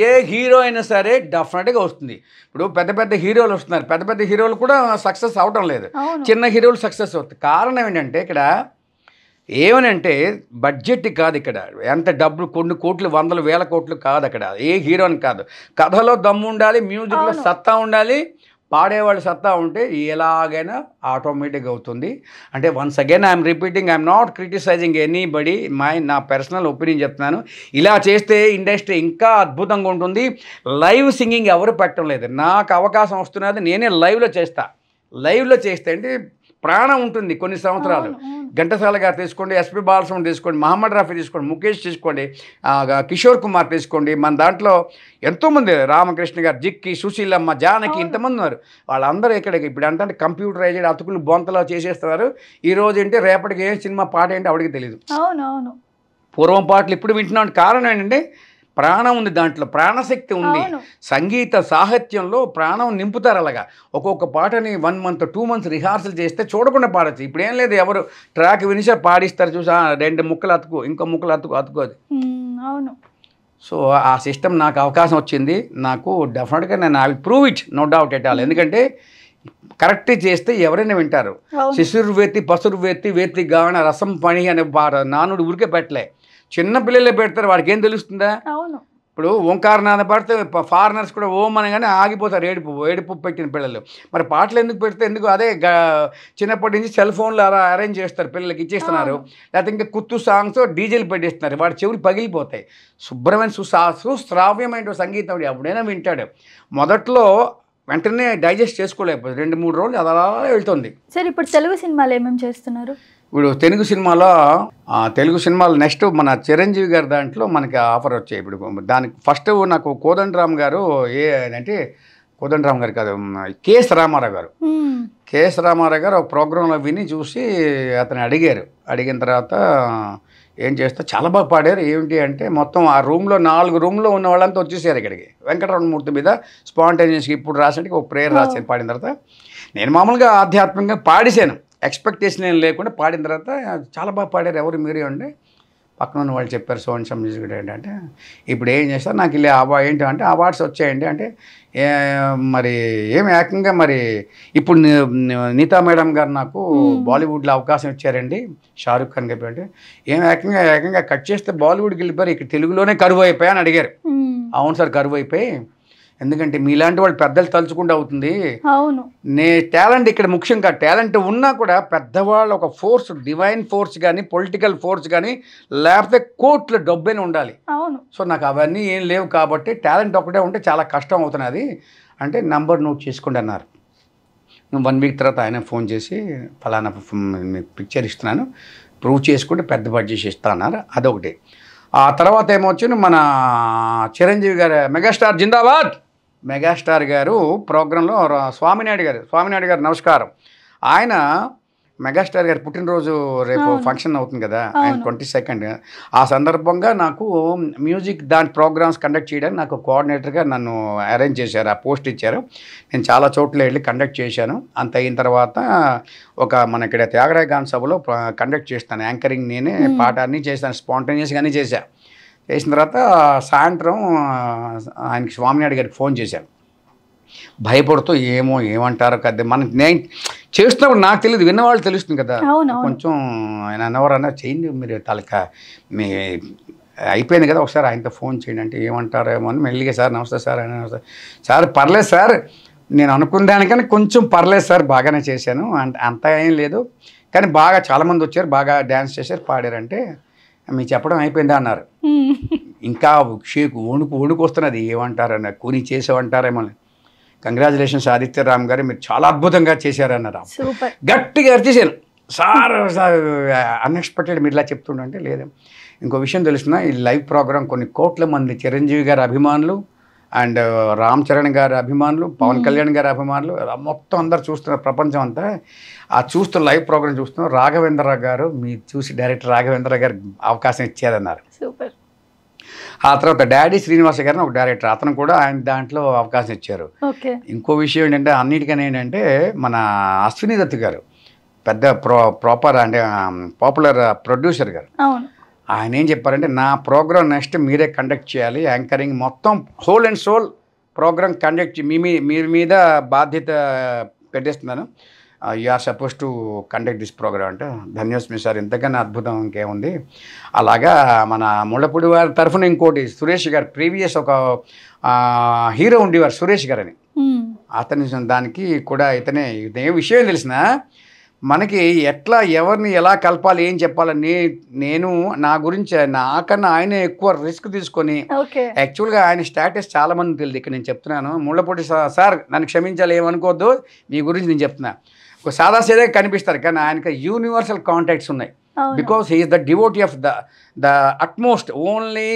[SPEAKER 2] ఏ హీరో అయినా సరే డెఫినెట్గా వస్తుంది. ఇప్పుడు పెద్ద హీరోలు వస్తున్నారు, పెద్ద హీరోలు కూడా సక్సెస్ అవటం లేదు, చిన్న హీరోలు సక్సెస్ అవుతుంది. కారణం ఏంటంటే ఇక్కడ ఏమనంటే బడ్జెట్ కాదు, ఇక్కడ ఎంత డబ్బులు, కొన్ని కోట్లు, వందలు వేల కోట్లు కాదు. అక్కడ ఏ హీరోని కాదు, కథలో దమ్ము ఉండాలి, మ్యూజిక్లో సత్తా ఉండాలి, పాడేవాళ్ళు సత్తా ఉంటే ఎలాగైనా ఆటోమేటిక్గా అవుతుంది. అంటే once again I'm repeating, I'm not criticising anybody, నా పర్సనల్ ఒపీనియన్ చెప్తున్నాను. ఇలా చేస్తే ఇండస్ట్రీ ఇంకా అద్భుతంగా ఉంటుంది. లైవ్ సింగింగ్ ఎవరు పెట్టడం లేదు, నాకు అవకాశం వస్తున్నది, నేనే లైవ్లో చేస్తే అంటే ప్రాణం ఉంటుంది. కొన్ని సంవత్సరాలు ఘంటసాల గారు తీసుకోండి, ఎస్పి బాలసుబ్రహ్మణ్యం తీసుకోండి, మహమ్మద్ రఫీ తీసుకోండి, ముఖేష్ తీసుకోండి, కిషోర్ కుమార్ తీసుకోండి, మన దాంట్లో ఎంతోమంది, రామకృష్ణ గారు, జిక్కి, సుశీలమ్మ, జానకి, ఇంతమంది ఉన్నారు. వాళ్ళందరూ ఇక్కడికి ఇప్పుడు అంటే కంప్యూటరైజ్డ్ అతుకులు బొంతలో చేసేస్తున్నారు. ఈరోజు ఏంటి, రేపటికి ఏ సినిమా పాట ఏంటి ఆవిడకి తెలియదు. పూర్వం పాటలు ఇప్పుడు వింటున్నాం. కారణం ఏంటంటే ప్రాణం ఉంది, దాంట్లో ప్రాణశక్తి ఉంది. సంగీత సాహిత్యంలో ప్రాణం నింపుతారు. అలాగా ఒక్కొక్క పాటని 1 month 2 months రిహార్సల్ చేస్తే చూడకుండా పాడచ్చు. ఇప్పుడు ఏం లేదు, ఎవరు ట్రాక్ వినిసా పాడిస్తారు, చూసా 2 ముక్కలు అతుకు, ఇంకో ముక్కలు అతుకు అది.
[SPEAKER 1] అవును.
[SPEAKER 2] సో ఆ సిస్టమ్ నాకు అవకాశం వచ్చింది, నాకు డెఫినెట్గా నేను I will prove it, no doubt at all. ఎందుకంటే కరెక్ట్ చేస్తే ఎవరైనా వింటారు. శిశుర్వేత్తి పసురువేత్తి వేత్తి గాన రసం పని అనే నానుడు ఊరికే పెట్టలే, చిన్న పిల్లలే పెడతారు, వాడికి ఏం తెలుస్తుందా? ఇప్పుడు ఓంకారనాథ పడితే ఫారినర్స్ కూడా ఓం అనగానే ఆగిపోతారు, ఏడుపు పెట్టిన పిల్లలు. మరి పాటలు ఎందుకు పెడితే ఎందుకు? అదే చిన్నప్పటి నుంచి సెల్ ఫోన్లు అలా అరేంజ్ చేస్తారు, పిల్లలకి ఇచ్చేస్తున్నారు. లేకపోతే ఇంకా కుత్తు సాంగ్స్ డీజేలు పెట్టేస్తున్నారు, వాడి చెవులు పగిలిపోతాయి. శుభ్రమైన సుశ్రావ్యమైన సంగీతం ఎప్పుడైనా వింటాడు. మొదట్లో వెంటనే డైజెస్ట్ చేసుకోలేకపోతే 2-3 రోజులు అలా వెళ్తుంది.
[SPEAKER 1] సరే, ఇప్పుడు తెలుగు సినిమాలు ఏమేమి చేస్తున్నారు?
[SPEAKER 2] ఇప్పుడు తెలుగు సినిమాలో నెక్స్ట్ మన చిరంజీవి గారి దాంట్లో మనకి ఆఫర్ వచ్చాయి. ఇప్పుడు దానికి ఫస్ట్ నాకు కోదండరామ్ గారు కోదండరామ్ గారు కాదు, కేఎస్ రామారావు గారు ఒక ప్రోగ్రాంలో విని చూసి అతను అడిగిన తర్వాత ఏం చేస్తే చాలా బాగా పాడారు. ఏమిటి అంటే మొత్తం ఆ రూమ్లో 4 రూమ్లో ఉన్న వాళ్ళంతా వచ్చేసారు ఇక్కడికి. వెంకటరమణమూర్తి మీద స్పాంటేనియస్గా ఇప్పుడు రాసినట్టు ఒక ప్రేయర్ రాశాను. పాడిన తర్వాత నేను మామూలుగా ఆధ్యాత్మికంగా పాడేశాను, ఎక్స్పెక్టేషన్ ఏం లేకుండా పాడిన తర్వాత చాలా బాగా పాడారు, ఎవరు మీరు అంటే పక్కన ఉన్న వాళ్ళు చెప్పారు, సోన్ సమ్ మ్యూజిక్ ఏంటంటే ఇప్పుడు ఏం చేస్తారు, నాకు ఇలా ఏంటి అంటే అవార్డ్స్ వచ్చాయండి అంటే మరి ఏమి ఏకంగా మరి ఇప్పుడు నీతా మేడం గారు నాకు బాలీవుడ్లో అవకాశం ఇచ్చారండి, షారుఖ్ ఖాన్ గారు అంటే ఏమి ఏకంగా కట్ చేస్తే బాలీవుడ్కి వెళ్ళిపోయారు, ఇక్కడ తెలుగులోనే కరువు అయిపోయా అని అడిగారు. అవును సార్, కరువు అయిపోయి ఎందుకంటే మీలాంటి వాళ్ళు పెద్దలు తలుచుకుంటూ అవుతుంది.
[SPEAKER 1] అవును.
[SPEAKER 2] టాలెంట్ ఇక్కడ ముఖ్యం కాదు. టాలెంట్ ఉన్నా కూడా పెద్దవాళ్ళు ఒక ఫోర్స్, డివైన్ ఫోర్స్ కానీ, పొలిటికల్ ఫోర్స్ కానీ, లేకపోతే కోర్టులో డబ్బైనా ఉండాలి.
[SPEAKER 1] అవును.
[SPEAKER 2] సో నాకు అవన్నీ ఏం లేవు కాబట్టి టాలెంట్ ఒకటే ఉంటే చాలా కష్టం అవుతున్నది అంటే నంబర్ నోట్ చేసుకోండి అన్నారు. 1 వీక్ తర్వాత ఆయన ఫోన్ చేసి ఫలానా పిక్చర్ ఇస్తున్నాను, ప్రూవ్ చేసుకుంటే పెద్ద బడ్జెట్ ఇస్తా అన్నారు. అదొకటి. ఆ తర్వాత ఏమొచ్చింది, మన చిరంజీవి గారు మెగాస్టార్ జిందాబాద్ మెగాస్టార్ గారు ప్రోగ్రాంలో స్వామినాయుడు గారు నమస్కారం. ఆయన మెగాస్టార్ గారి పుట్టినరోజు రేపు ఫంక్షన్ అవుతుంది కదా, ఆయన 22nd. ఆ సందర్భంగా నాకు మ్యూజిక్ దాని ప్రోగ్రామ్స్ కండక్ట్ చేయడానికి నాకు కోఆర్డినేటర్గా నన్ను అరేంజ్ చేశారు, ఆ పోస్ట్ ఇచ్చారు. నేను చాలా చోట్ల వెళ్ళి కండక్ట్ చేశాను. అంత అయిన తర్వాత మన ఇక్కడ త్యాగరాయ గాన సభలో కండక్ట్ చేస్తాను, యాంకరింగ్ నేనే, పాట అన్నీ చేశాను, స్పాంటేనియస్గా అన్నీ చేశాను. చేసిన తర్వాత సాయంత్రం ఆయనకి స్వామినాయుడు గారికి ఫోన్ చేశాను, భయపడుతూ ఏమంటారో కదా, నేను చేస్తున్నప్పుడు నాకు తెలియదు, విన్నవాళ్ళు తెలుస్తుంది కదా. కొంచెం ఆయన అన్నవారన్నా చేయండి మీరు మీ అయిపోయింది కదా, ఒకసారి ఆయనతో ఫోన్ చేయండి అంటే ఏమంటారేమో అని మెల్లిగా సార్ నమస్తే సార్ అని, సార్ పర్లేదు సార్, నేను అనుకున్న దానికన్నా కొంచెం పర్లేదు సార్, బాగానే చేశాను, అంత ఏం లేదు కానీ బాగా చాలామంది వచ్చారు, బాగా డ్యాన్స్ చేశారు, పాడారంటే మీకు చెప్పడం అయిపోయిందా అన్నారు. ఇంకా వణుకు వస్తున్నది, ఏమంటారన్న కూని చేసేవంటారేమో. కంగ్రాచులేషన్స్ ఆదిత్యరామ్ గారు, మీరు చాలా అద్భుతంగా చేశారన్నారు. గట్టిగా అరిచేశాను, సార్ అన్ఎక్స్పెక్టెడ్ మీరు ఇలా చెప్తుండంటే. లేదు, ఇంకో విషయం తెలుస్తున్నా, ఈ లైవ్ ప్రోగ్రామ్ కొన్ని కోట్ల మంది చిరంజీవి గారి అభిమానులు అండ్ రామ్ చరణ్ గారి అభిమానులు, పవన్ కళ్యాణ్ గారి అభిమానులు మొత్తం అందరు చూస్తున్నారు, ప్రపంచం అంతా ఆ చూస్తూ లైవ్ ప్రోగ్రామ్ చూస్తున్నారు. రాఘవేంద్ర గారు మీరు చూసి డైరెక్టర్ రాఘవేంద్ర గారు అవకాశం ఇచ్చారన్నారు. ఆ తర్వాత డాడీ శ్రీనివాస గారిని ఒక డైరెక్టర్, అతను కూడా ఆయన దాంట్లో అవకాశం ఇచ్చారు. ఇంకో విషయం ఏంటంటే, అన్నిటికన్నా ఏంటంటే మన అశ్విని దత్ గారు పెద్ద ప్రాపర్ అంటే పాపులర్ ప్రొడ్యూసర్ గారు, ఆయన ఏం చెప్పారంటే, నా ప్రోగ్రామ్ నెక్స్ట్ మీరే కండక్ట్ చేయాలి, యాంకరింగ్ మొత్తం whole and soul program conduct మీ మీద బాధ్యత పెట్టేస్తున్నాను, you are suppose to conduct this program అంటే. ధన్యోస్మి సార్, ఇంతకన్నా అద్భుతం ఇంకేముంది. అలాగా మన ముళ్ళపూడి వారి తరఫున ఇంకోటి సురేష్ గారు, ప్రీవియస్ ఒక హీరో ఉండేవారు సురేష్ గారు అని, అతని దానికి కూడా ఇతనే ఇదే విషయం తెలిసిన మనకి ఎట్లా ఎవరిని ఎలా కలపాలి ఏం చెప్పాలని నేను నా గురించి నాకన్నా ఆయన ఎక్కువ రిస్క్ తీసుకొని, యాక్చువల్గా ఆయన స్టేటస్ చాలా మంది తెలియదు, ఇక్కడ నేను చెప్తున్నాను. ముళ్ళపూడి సార్ నన్ను క్షమించాలి, ఏమనుకోవద్దు, మీ గురించి నేను చెప్తున్నా. ఒక సాదాసీదే కనిపిస్తారు కానీ ఆయనకి యూనివర్సల్ కాంటాక్ట్స్ ఉన్నాయి, because he is the devotee of the utmost only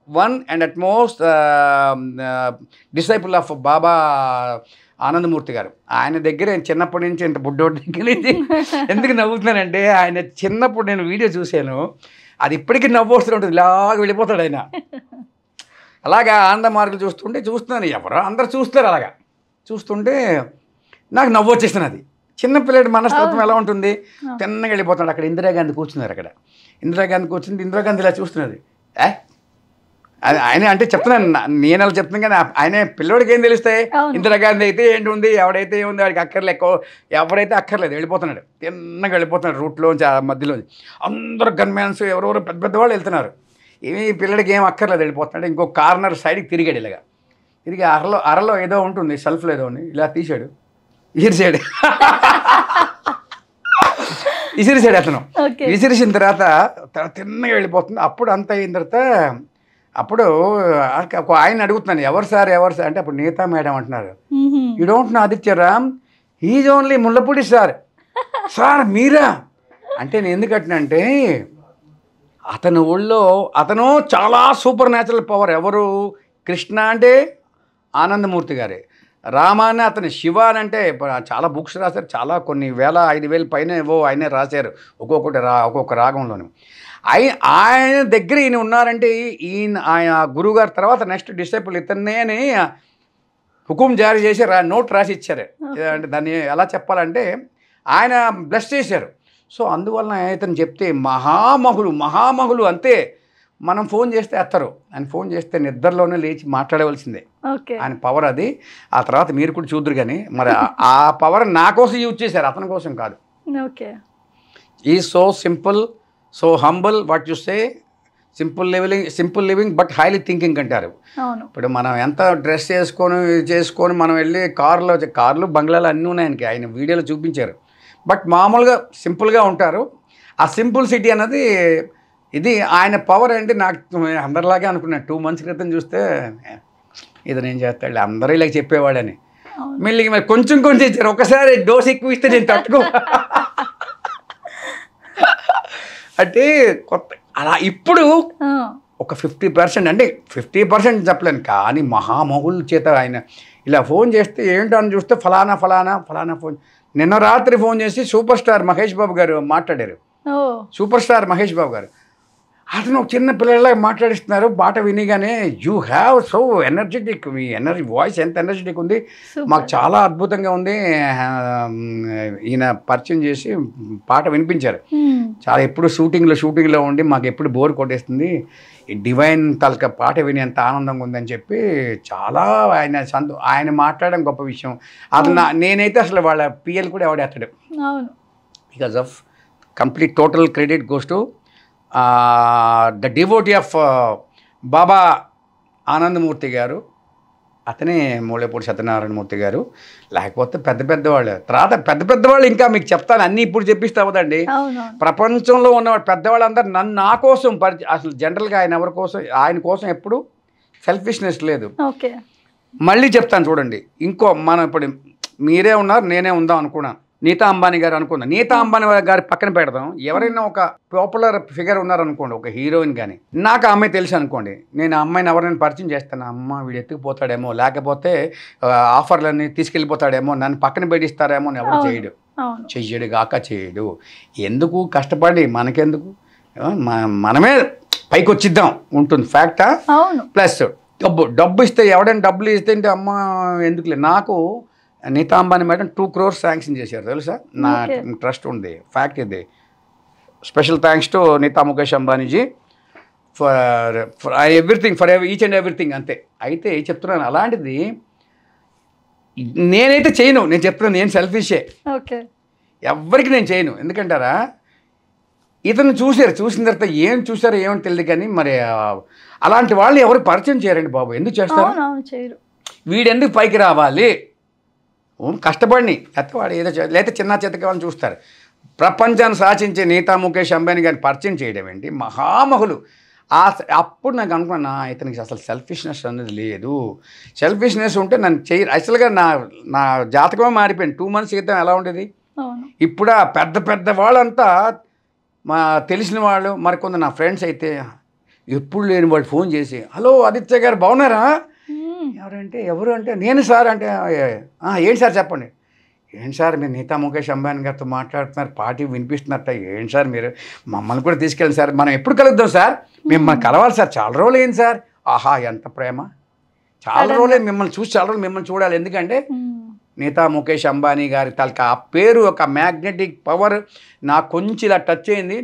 [SPEAKER 2] one and utmost disciple of Baba Anandamurti garu. ఆయన దగ్గర చిన్నప్పటి నుంచి ఇంత బుడ్డోడి దగ్గర నుంచి ఎందుకు నవ్వుతున్నానంటే, ఆయన చిన్నప్పుడు నేను వీడియో చూశాను, అది ఇప్పటికీ నవ్వు వస్తూ ఉంటుంది, ఇలాగ వెళ్ళిపోతాడు ఆయన. అలాగా ఆనంద మార్గలు చూస్తున్నాను, ఎవరో అందరు చూస్తారు, అలాగా చూస్తుంటే నాకు నవ్వు వచ్చేస్తున్నది. చిన్నపిల్లడి మనస్తత్వం ఎలా ఉంటుంది, తిన్నగా వెళ్ళిపోతున్నాడు. అక్కడ ఇందిరాగాంధీ కూర్చున్నారు, అక్కడ ఇందిరాగాంధీ కూర్చుంది, ఇందిరాగాంధీ ఇలా చూస్తున్నది. అది ఆయన అంటే చెప్తున్నాను, నేను అలా చెప్తున్నాను కానీ ఆయన పిల్లోడికి ఏం తెలుస్తాయి, ఇందిరాగాంధీ అయితే ఏంటి ఉంది, ఎవడైతే ఏముంది వాడికి అక్కర్లే, ఎవడైతే అక్కర్లేదు వెళ్ళిపోతున్నాడు, తిన్నగా వెళ్ళిపోతున్నాడు రూట్లోంచి, ఆ మధ్యలోంచి అందరూ గన్మ్యాన్స్ ఎవరెవరు పెద్ద పెద్ద వాళ్ళు వెళ్తున్నారు, ఏమి పిల్లడికి ఏం అక్కర్లేదు వెళ్ళిపోతున్నాడు. ఇంకో కార్నర్ సైడ్కి తిరిగాడు, ఇలాగా తిరిగి అరలో ఏదో ఉంటుంది, సెల్ఫ్లో ఏదో ఉంది, ఇలా తీసాడు, విసిరిసాడు అతను. విసిరిసిన తర్వాత తిన్నగా వెళ్ళిపోతుంది. అప్పుడు అంత అయిన తర్వాత అప్పుడు ఆయన అడుగుతున్నాను, ఎవరు సార్ అంటే అప్పుడు నీతా మేడం అంటున్నారు. You don't know Adityaram, he's only Mullapudi sir. Sir మీరా అంటే నేను ఎందుకంటే అతని ఊళ్ళో అతను చాలా సూపర్ న్యాచురల్ పవర్. ఎవరు? కృష్ణ అంటే ఆనందమూర్తి గారే, రామాని అతని, శివ అని అంటే చాలా బుక్స్ రాశారు, చాలా కొన్ని 5,000 పైన ఏవో ఆయనే రాశారు, ఒక్కొక్క రాగంలోని. ఆయన దగ్గర ఈయన ఉన్నారంటే, ఆయన గురువుగారి తర్వాత నెక్స్ట్ డిసైపుల్ ఇతన్నే అని హుకుం జారీ చేసి నోట్ రాసి ఇచ్చారు. అంటే దాన్ని ఎలా చెప్పాలంటే ఆయన బ్లెస్ చేశారు. సో అందువలన ఇతను చెప్తే మహామహులు అంతే. మనం ఫోన్ చేస్తే ఎత్తరు, ఆయన ఫోన్ చేస్తే నిద్రలోనే లేచి మాట్లాడవలసిందే, ఆయన పవర్ అది. ఆ తర్వాత మీరు కూడా చూద్దరు కానీ మరి ఆ పవర్ నా కోసం యూజ్ చేశారు, అతని కోసం కాదు. ఈ so simple, so humble, what you say, simple living but highly thinking అంటారు. ఇప్పుడు మనం ఎంత డ్రెస్ చేసుకొని మనం వెళ్ళి కార్లు బంగ్లాలు అన్నీ ఉన్నాయి ఆయనకి, ఆయన వీడియోలో చూపించారు. బట్ మామూలుగా సింపుల్గా ఉంటారు. ఆ సింపుల్ సిటీ అన్నది ఇది ఆయన పవర్ అండి. నాకు అందరిలాగే అనుకున్నాను 2 months క్రితం చూస్తే ఇది నేను చేస్తాడు అందరూ ఇలా చెప్పేవాడని. మళ్ళీ మరి కొంచెం ఇచ్చారు, ఒకసారి డోస్ ఎక్కువ ఇస్తే నేను తట్టుకో అంటే కొత్త అలా ఇప్పుడు ఒక 50% అంటే 50% చెప్పలేను, కానీ మహామహుల చేత ఆయన ఇలా ఫోన్ చేస్తే ఏంటని చూస్తే ఫలానా ఫోన్. నిన్న రాత్రి ఫోన్ చేసి సూపర్ స్టార్ మహేష్ బాబు గారు మాట్లాడారు. సూపర్ స్టార్ మహేష్ బాబు గారు అతను ఒక చిన్న పిల్లలాగా మాట్లాడిస్తున్నారు. పాట వినిగానే యూ హ్యావ్ సో ఎనర్జెటిక్, మీ వాయిస్ ఎంత ఎనర్జెటిక్ ఉంది, మాకు చాలా అద్భుతంగా ఉంది. ఈయన పరిచయం చేసి పాట వినిపించారు. చాలా ఎప్పుడు షూటింగ్లో ఉండి మాకు ఎప్పుడు బోర్ కొట్టేస్తుంది, ఈ డివైన్ తాలూకా పాట విని ఎంత ఆనందంగా ఉందని చెప్పి చాలా ఆయన మాట్లాడడం గొప్ప విషయం. అది నేనైతే అసలు వాళ్ళ పిఎల్ కూడా ఎవడేస్తాడు. Because of complete total credit goes to the devotee of Baba Anandamurti గారు, అతనే మూలపూడి సత్యనారాయణమూర్తి గారు. లేకపోతే పెద్దవాళ్ళు తర్వాత పెద్దవాళ్ళు ఇంకా మీకు చెప్తాను, అన్నీ ఇప్పుడు చెప్పిస్తే అవదండి. ప్రపంచంలో ఉన్న పెద్దవాళ్ళందరూ నా కోసం అసలు జనరల్గా ఆయన కోసం ఎప్పుడు సెల్ఫిష్నెస్ లేదు. మళ్ళీ చెప్తాను చూడండి, ఇంకో మనం ఇప్పుడు మీరే ఉన్నారు నేనే ఉందాం అనుకున్నాను, నీతా అంబానీ గారు అనుకుందాం, నీతా అంబానీ గారి పక్కన పెడదాం. ఎవరైనా ఒక పాపులర్ ఫిగర్ ఉన్నారనుకోండి, ఒక హీరోయిన్ కానీ, నాకు ఆ అమ్మాయి తెలుసు అనుకోండి, నేను ఆ అమ్మాయిని ఎవరైనా పరిచయం చేస్తాను, అమ్మ వీడు ఎత్తుకుపోతాడేమో, లేకపోతే ఆఫర్లన్నీ తీసుకెళ్ళిపోతాడేమో, నన్ను పక్కన పెట్టిస్తారేమో అని ఎవరు చెయ్యడు గాక చేయడు. ఎందుకు కష్టపడి మనకెందుకు, మనమే పైకి వచ్చిద్దాం ఉంటుంది ఫ్యాక్టా. ప్లస్ డబ్బు ఇస్తే ఎవడైనా డబ్బులు ఇస్తే అమ్మ ఎందుకులే. నాకు Nita Ambani madam 2 crores sanction చేశారు తెలుసా, నా ట్రస్ట్ ఉంది, ఫ్యాక్ట్ ఇది. Special thanks to Nita Mukesh Ambaniji for everything, for each and everything. అంతే. అయితే చెప్తున్నాను, అలాంటిది నేనైతే చేయను. నేను చెప్తున్నాను, నేను సెల్ఫిషే, ఎవరికి నేను చేయను. ఎందుకంటారా, ఇతను చూసిన తర్వాత ఏం చూసారో ఏమని తెలియదు, కానీ మరి అలాంటి వాళ్ళు ఎవరు పరిచయం చేయరండి బాబు. ఎందుకు చేస్తారు? వీడెందుకు పైకి రావాలి, కష్టపడిని, లేకపోతే వాడు ఏదో లేకపోతే చిన్న చేతకి వాళ్ళని చూస్తారు. ప్రపంచాన్ని శాసించే నీతా ముఖేష్ అంబానీ గారిని పరిచయం చేయడం ఏంటి, మహామహులు. అప్పుడు నాకు అనుకున్నా, ఇతనికి అసలు సెల్ఫిష్నెస్ అనేది లేదు. సెల్ఫిష్నెస్ ఉంటే నన్ను చేయరు. యాక్చువల్గా నా జాతకమే మారిపోయింది. 2 months క్రితం ఎలా ఉండేది, ఇప్పుడు పెద్ద వాళ్ళంతా మా తెలిసిన వాళ్ళు, మరికొంత నా ఫ్రెండ్స్ అయితే ఎప్పుడు లేని వాళ్ళు ఫోన్ చేసి, హలో ఆదిత్య గారు బాగున్నారా, ఎవరంటే ఎవరు అంటే నేను సార్ అంటే, ఏంటి సార్ చెప్పండి. ఏంటి సార్ మీరు నీతా ముఖేష్ అంబానీ గారితో మాట్లాడుతున్నారు, పార్టీ వినిపిస్తున్నట్ట, ఏంటి సార్ మీరు మమ్మల్ని కూడా తీసుకెళ్ళండి సార్, మనం ఎప్పుడు కలుద్దాం సార్, మిమ్మల్ని కలవాలి సార్, చాలా రోజులు ఏంటి సార్. ఆహా ఎంత ప్రేమ, చాలా రోజులే మిమ్మల్ని చూసి, చాలా రోజులు మిమ్మల్ని చూడాలి. ఎందుకంటే నీతా ముఖేష్ అంబానీ గారి తాలూకా ఆ పేరు ఒక మ్యాగ్నెటిక్ పవర్ నాకు కొంచెం ఇలా టచ్ అయింది.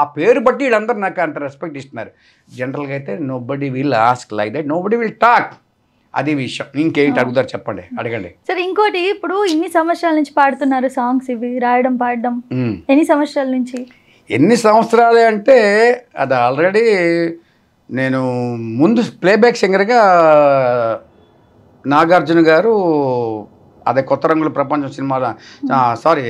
[SPEAKER 2] ఆ పేరు బట్టి వీళ్ళందరూ నాకు అంత రెస్పెక్ట్ ఇస్తున్నారు. జనరల్గా అయితే nobody will ask like that, nobody will talk. అది విషయం. ఇంకేంటి అడుగుతారు చెప్పండి, అడగండి.
[SPEAKER 1] సరే, ఇంకోటి, ఇప్పుడు ఇన్ని సంవత్సరాల నుంచి పాడుతున్నారు సాంగ్స్, ఇవి రాయడం పాడడం ఎన్ని సంవత్సరాల నుంచి?
[SPEAKER 2] ఎన్ని సంవత్సరాలే అంటే అది ఆల్రెడీ నేను ముందు ప్లేబ్యాక్ సింగర్గా నాగార్జున గారు అదే కొత్త రంగుల ప్రపంచం సినిమాలో, సారీ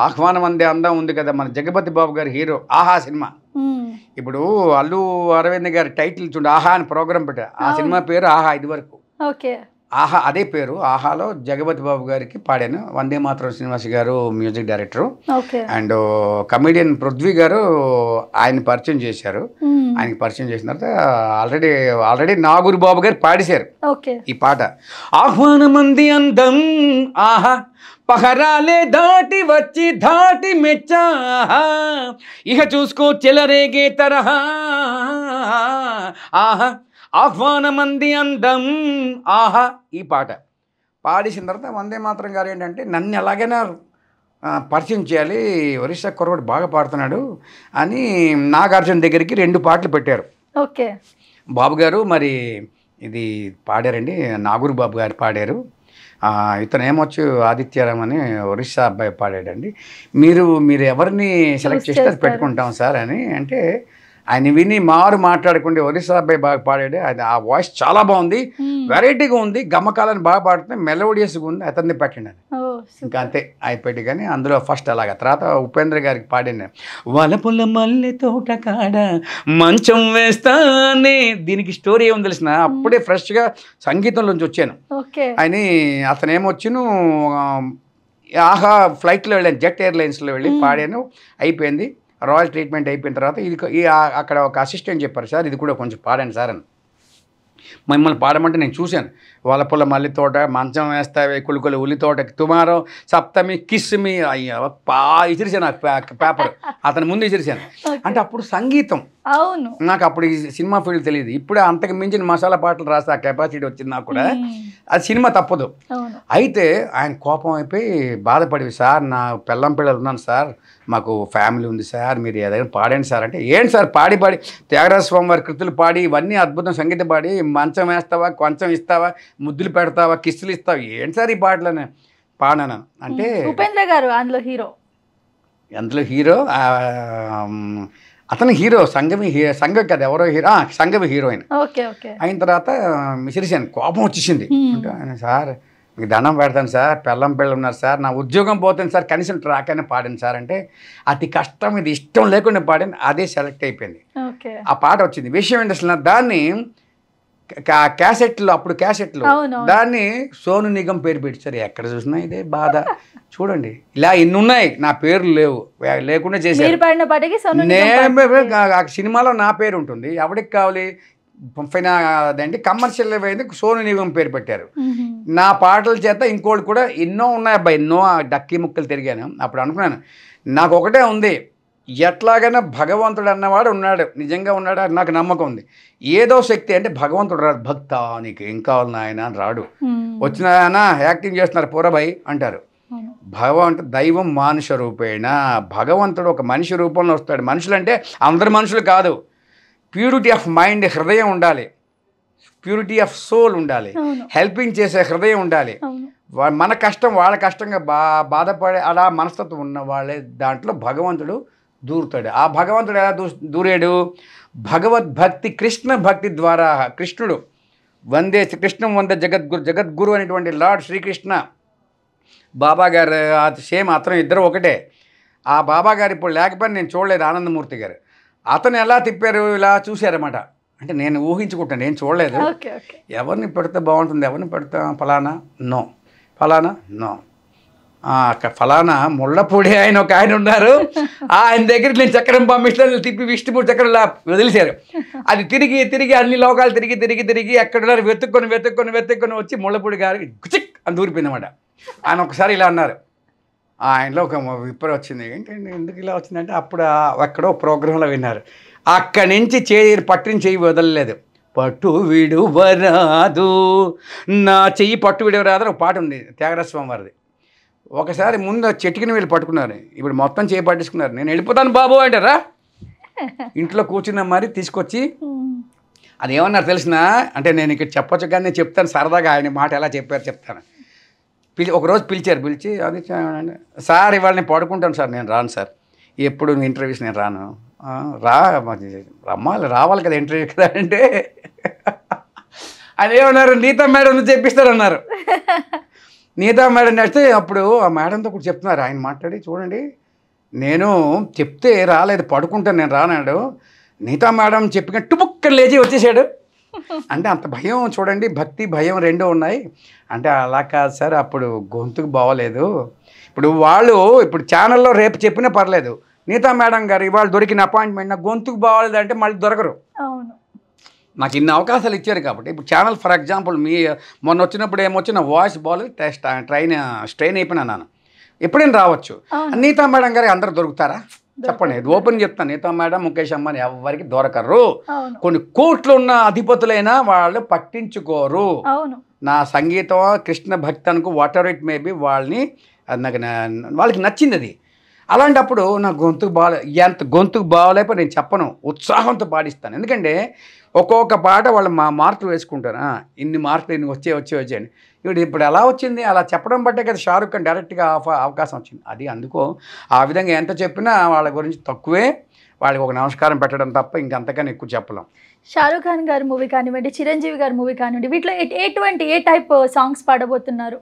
[SPEAKER 2] ఆహ్వానం అందే అందం ఉంది కదా, మన జగపతి బాబు గారి హీరో, ఆహా సినిమా. ఇప్పుడు అల్లు అరవింద్ గారి టైటిల్ చూడండి, ఆహా అని ప్రోగ్రామ్ పెట్టారు. ఆ సినిమా పేరు ఆహా. ఇది వరకు ఆహా అదే పేరు. ఆహాలో జగపతి బాబు గారికి పాడాను. వందే మాతరం శ్రీనివాస్ గారు music director, and comedian Prithvi గారు ఆయన పరిచయం చేశారు. ఆయనకి పరిచయం చేసిన తర్వాత ఆల్రెడీ నాగూరు బాబు గారు పాడేశారు ఈ పాట. ఆహ్వానమంది అందం ఆహా, పహరాలే దాటి వచ్చి ధాటి మెచ్చా, ఇక చూసుకో చెలరేగే తరహా, ఆహా ఆహ్వానమంది అందం ఆహా. ఈ పాట పాడేసిన తర్వాత వందే మాతరం గారు ఏంటంటే నన్ను ఎలాగైనా పరిచయం చేయాలి, ఒరిస్సా కుర్రవాడు బాగా పాడుతున్నాడు అని నాగార్జున దగ్గరికి 2 పాటలు పెట్టారు. బాబు గారు మరి ఇది పాడారండి, నాగూరు బాబు గారు పాడారు, ఇతను ఏమొచ్చు ఆదిత్యరామ్ అని ఒరిస్సా అబ్బాయి పాడాడండి, మీరు ఎవరిని సెలెక్ట్ చేస్తే అది పెట్టుకుంటాం సార్ అని అంటే, ఆయన విని మారు మాట్లాడకుండా ఒరిస్సా అబ్బాయి బాగా పాడాడు. అది ఆ వాయిస్ చాలా బాగుంది, వెరైటీగా ఉంది, గమ్మకాలని బాగా పాడుతుంది, మెలోడియస్గా ఉంది, అతన్ని పెట్టండి అని. ఇంకా అంతే అయిపోయింది. కానీ అందులో ఫస్ట్ అలాగా. తర్వాత ఉపేంద్ర గారికి పాడిన వలపుల మల్లె తోట కాడ మంచం వేస్తానే, దీనికి స్టోరీ ఏముంది తెలిసిన, అప్పుడే ఫ్రెష్గా సంగీతంలోంచి వచ్చాను. అని అతను ఏమొచ్చును ఆహా ఫ్లైట్లో వెళ్ళాను, జెట్ ఎయిర్లైన్స్లో వెళ్ళి పాడాను, అయిపోయింది. రాయల్ ట్రీట్మెంట్ అయిపోయిన తర్వాత అక్కడ ఒక అసిస్టెంట్ చెప్పారు, సార్ ఇది కూడా కొంచెం పాడండి సార్ అని. మిమ్మల్ని పాడమంటే నేను చూశాను. వలపుల మల్లి తోట మంచం వేస్తావే కులుకులు ఉల్లి తోటకి తుమారో సప్తమి కిస్మి అయ్యా ఇసిరిసాను పేపర్ అతని ముందు ఇసిరిసాను. అంటే అప్పుడు సంగీతం
[SPEAKER 1] అవును,
[SPEAKER 2] నాకు అప్పుడు ఈ సినిమా ఫీల్డ్ తెలియదు. ఇప్పుడే అంతకు మించిన మసాలా పాటలు రాస్తే ఆ కెపాసిటీ వచ్చింది నాకు కూడా. అది సినిమా తప్పదు. అయితే ఆయన కోపం అయిపోయి బాధపడి, సార్ నా పిల్లం పిల్లలు ఉన్నాను సార్, మాకు ఫ్యామిలీ ఉంది సార్, మీరు ఏదైనా పాడండి సార్ అంటే, ఏంటి సార్ పాడి త్యాగరాజ స్వామి వారి కృతులు పాడి ఇవన్నీ అద్భుతం సంగీతం పాడి మంచం వేస్తావా, కొంచెం ఇస్తావా, ముద్దులు పెడతావా, కిస్సులు ఇస్తావా, ఏంటి సార్ ఈ పాటలని పాడాను అంటే.
[SPEAKER 1] ఉపేంద్ర గారు అందులో హీరో.
[SPEAKER 2] అతను హీరో, సంఘవి కదా ఎవరో హీరో, సంఘవి హీరోయిన్. అయిన తర్వాత మిసిరిసాను, కోపం వచ్చేసింది. అంటే ఆయన, సార్ మీకు దండం పెడతాను సార్, పిల్లలు ఉన్నారు సార్, నా ఉద్యోగం పోతుంది సార్, కనీసం ట్రాక్ పాడాను సార్ అంటే, అతి కష్టం ఇది ఇష్టం లేకుండా పాడాను, అదే సెలెక్ట్ అయిపోయింది. ఆ పాట వచ్చింది. విషయం ఏంటి అసలు, దాన్ని క్యాసెట్లు, అప్పుడు క్యాసెట్లు, దాన్ని సోను నిగం పేరు పెట్టారు. ఎక్కడ చూసినా ఇదే బాధ. చూడండి ఇలా ఇన్ని ఉన్నాయి, నా పేర్లు లేవు, లేకుండా చేశారు. సినిమాలో నా పేరు ఉంటుంది, ఎవరికి కావాలి అదేంటి కమర్షియల్ అయింది, సోను నిగం పేరు పెట్టారు. నా పాటల చేత ఇంకోటి కూడా ఎన్నో ఉన్నాయి అబ్బాయి, ఎన్నో డక్కీ ముక్కలు తిరిగాను. అప్పుడు అనుకున్నాను, నాకు ఒకటే ఉంది, ఎట్లాగైనా భగవంతుడు అన్నవాడు ఉన్నాడు, నిజంగా ఉన్నాడు అని నాకు నమ్మకం ఉంది. ఏదో శక్తి అంటే భగవంతుడు రాడు, భక్త నీకు ఏం కావాలి నాయన అని రాడు. వచ్చిన యాక్టింగ్ చేస్తున్నారు పూరబాయి అంటారు. భగవంతుడు దైవం మానుష రూపేణ, భగవంతుడు ఒక మనిషి రూపంలో వస్తాడు. మనుషులు అంటే అందరు మనుషులు కాదు, ప్యూరిటీ ఆఫ్ మైండ్, హృదయం ఉండాలి, ప్యూరిటీ ఆఫ్ సోల్ ఉండాలి, హెల్పింగ్ చేసే హృదయం ఉండాలి. మన కష్టం వాళ్ళ కష్టంగా బాధపడే అలా మనస్తత్వం ఉన్న వాళ్ళే దాంట్లో భగవంతుడు దూరుతాడు. ఆ భగవంతుడు ఎలా దూరాడు, భగవద్భక్తి, కృష్ణ భక్తి ద్వారా. కృష్ణుడు వందే కృష్ణం వందే జగద్గురు అనేటువంటి లార్డ్ శ్రీకృష్ణ బాబా గారు సేమ్, అతను ఇద్దరు ఒకటే. ఆ బాబా గారు ఇప్పుడు లేకపోయినా నేను చూడలేదు, ఆనందమూర్తి గారు అతను ఎలా తిప్పారు, ఇలా చూశారన్నమాట. అంటే నేను ఊహించుకుంటాను, నేను చూడలేదు. ఎవరిని పెడితే బాగుంటుంది, ఎవరిని పెడితే ఫలానా నో, ఫలానా నో, ఫలానా ముళ్ళపూడి ఆయన ఒక ఆయన ఉన్నారు, ఆయన దగ్గరికి నేను చక్రం పంపిస్తాను, తిప్పి విష్ణుపూడి చక్రం ఇలా వదిలేశారు. అది తిరిగి తిరిగి అన్ని లోకాలు తిరిగి తిరిగి తిరిగి ఎక్కడున్నారు వెతుక్కొని వచ్చి ముళ్ళపూడి గారికి గుచిక్ అని దూరిపోయింది అన్నమాట. ఆయన ఒకసారి ఇలా అన్నారు, ఆయనలో ఒక విప్పర వచ్చింది. ఏంటంటే ఎందుకు ఇలా వచ్చిందంటే, అప్పుడు ఎక్కడో ప్రోగ్రాంలో విన్నారు. అక్కడి నుంచి పట్టుని చెయ్యి వదలలేదు. పట్టు విడువరాదు నా చెయ్యి పట్టు విడవరాదు ఒక పాట ఉంది త్యాగరాజ స్వామి వారిది. ఒకసారి ముందు చెట్టుకిని వీళ్ళు పట్టుకున్నారు, ఇప్పుడు మొత్తం చేయి పట్టించుకున్నారు. నేను వెళ్ళిపోతాను బాబు అంటారా, ఇంట్లో కూర్చున్న మరి తీసుకొచ్చి అది ఏమన్నారు తెలిసిన, అంటే నేను ఇక్కడ చెప్పొచ్చు కానీ నేను చెప్తాను సరదాగా, ఆయన మాట ఎలా చెప్పారు చెప్తాను. ఒకరోజు పిలిచి అది సార్ ఇవాళ నేను పడుకుంటాను సార్, నేను రాను సార్, ఎప్పుడు ఇంటర్వ్యూస్ నేను రాను, రావాలి కదా ఇంటర్వ్యూ కదా అంటే, ఆయన ఏమన్నారు, నీతా మేడం చెప్పిస్తారన్నారు. నీతా మేడం నడితే అప్పుడు ఆ మేడంతో కూడా చెప్తున్నారు, ఆయన మాట్లాడి చూడండి నేను చెప్తే రాలేదు, పడుకుంటాను నేను రానాడు, నీతా మేడం చెప్పిన టుపుక్కని లేచి వచ్చేసాడు. అంటే అంత భయం చూడండి, భక్తి భయం రెండూ ఉన్నాయి. అంటే అలా కాదు సార్, అప్పుడు గొంతుకు బాగోలేదు, ఇప్పుడు ఛానల్లో రేపు చెప్పినా పర్లేదు, నీతా మేడం గారు ఇవాళ దొరికిన అపాయింట్మెంట్ నాకు గొంతుకు బాగోలేదు అంటే మళ్ళీ దొరకరు. నాకు ఇన్ని అవకాశాలు ఇచ్చారు కాబట్టి. ఇప్పుడు ఛానల్ ఫర్ ఎగ్జాంపుల్ మొన్న వచ్చినప్పుడు ఏమొచ్చిన వాయిస్ బాగోలేదు, స్ట్రెయిన్ అయిపోయినా నాన్న, ఎప్పుడైనా రావచ్చు. నీతా మేడం గారు అందరు దొరుకుతారా చెప్పండి, ఓపెన్ చెప్తాను, నీతా మేడం ముఖేష్ అమ్మని ఎవరికి దొరకరు. కొన్ని కోట్లు ఉన్న అధిపతులైనా వాళ్ళు పట్టించుకోరు. నా సంగీతం కృష్ణ భక్తి అనుకో whatever it may B, వాళ్ళకి నచ్చింది అది. అలాంటప్పుడు నా గొంతుకు బాగాలే, ఎంత గొంతుకు బాగోలేకపోతే నేను చెప్పను, ఉత్సాహంతో పాడిస్తాను. ఎందుకంటే ఒక్కొక్క పాట వాళ్ళు మార్కులు వేసుకుంటారు. ఇన్ని మార్కులు ఇన్ని వచ్చాయని. ఇప్పుడు ఎలా వచ్చింది అలా చెప్పడం బట్టే కదా షారుఖ్ ఖాన్ డైరెక్ట్గా అవకాశం వచ్చింది. అది అందుకో ఆ విధంగా ఎంత చెప్పినా వాళ్ళ గురించి తక్కువే, వాళ్ళకి ఒక నమస్కారం పెట్టడం తప్ప ఇంకంతకన్నా ఎక్కువ చెప్పలేం.
[SPEAKER 1] షారుఖ్ ఖాన్ గారి మూవీ కానివ్వండి, చిరంజీవి గారి మూవీ కానివ్వండి, వీటిలో ఏ టైప్ సాంగ్స్ పాడబోతున్నారు?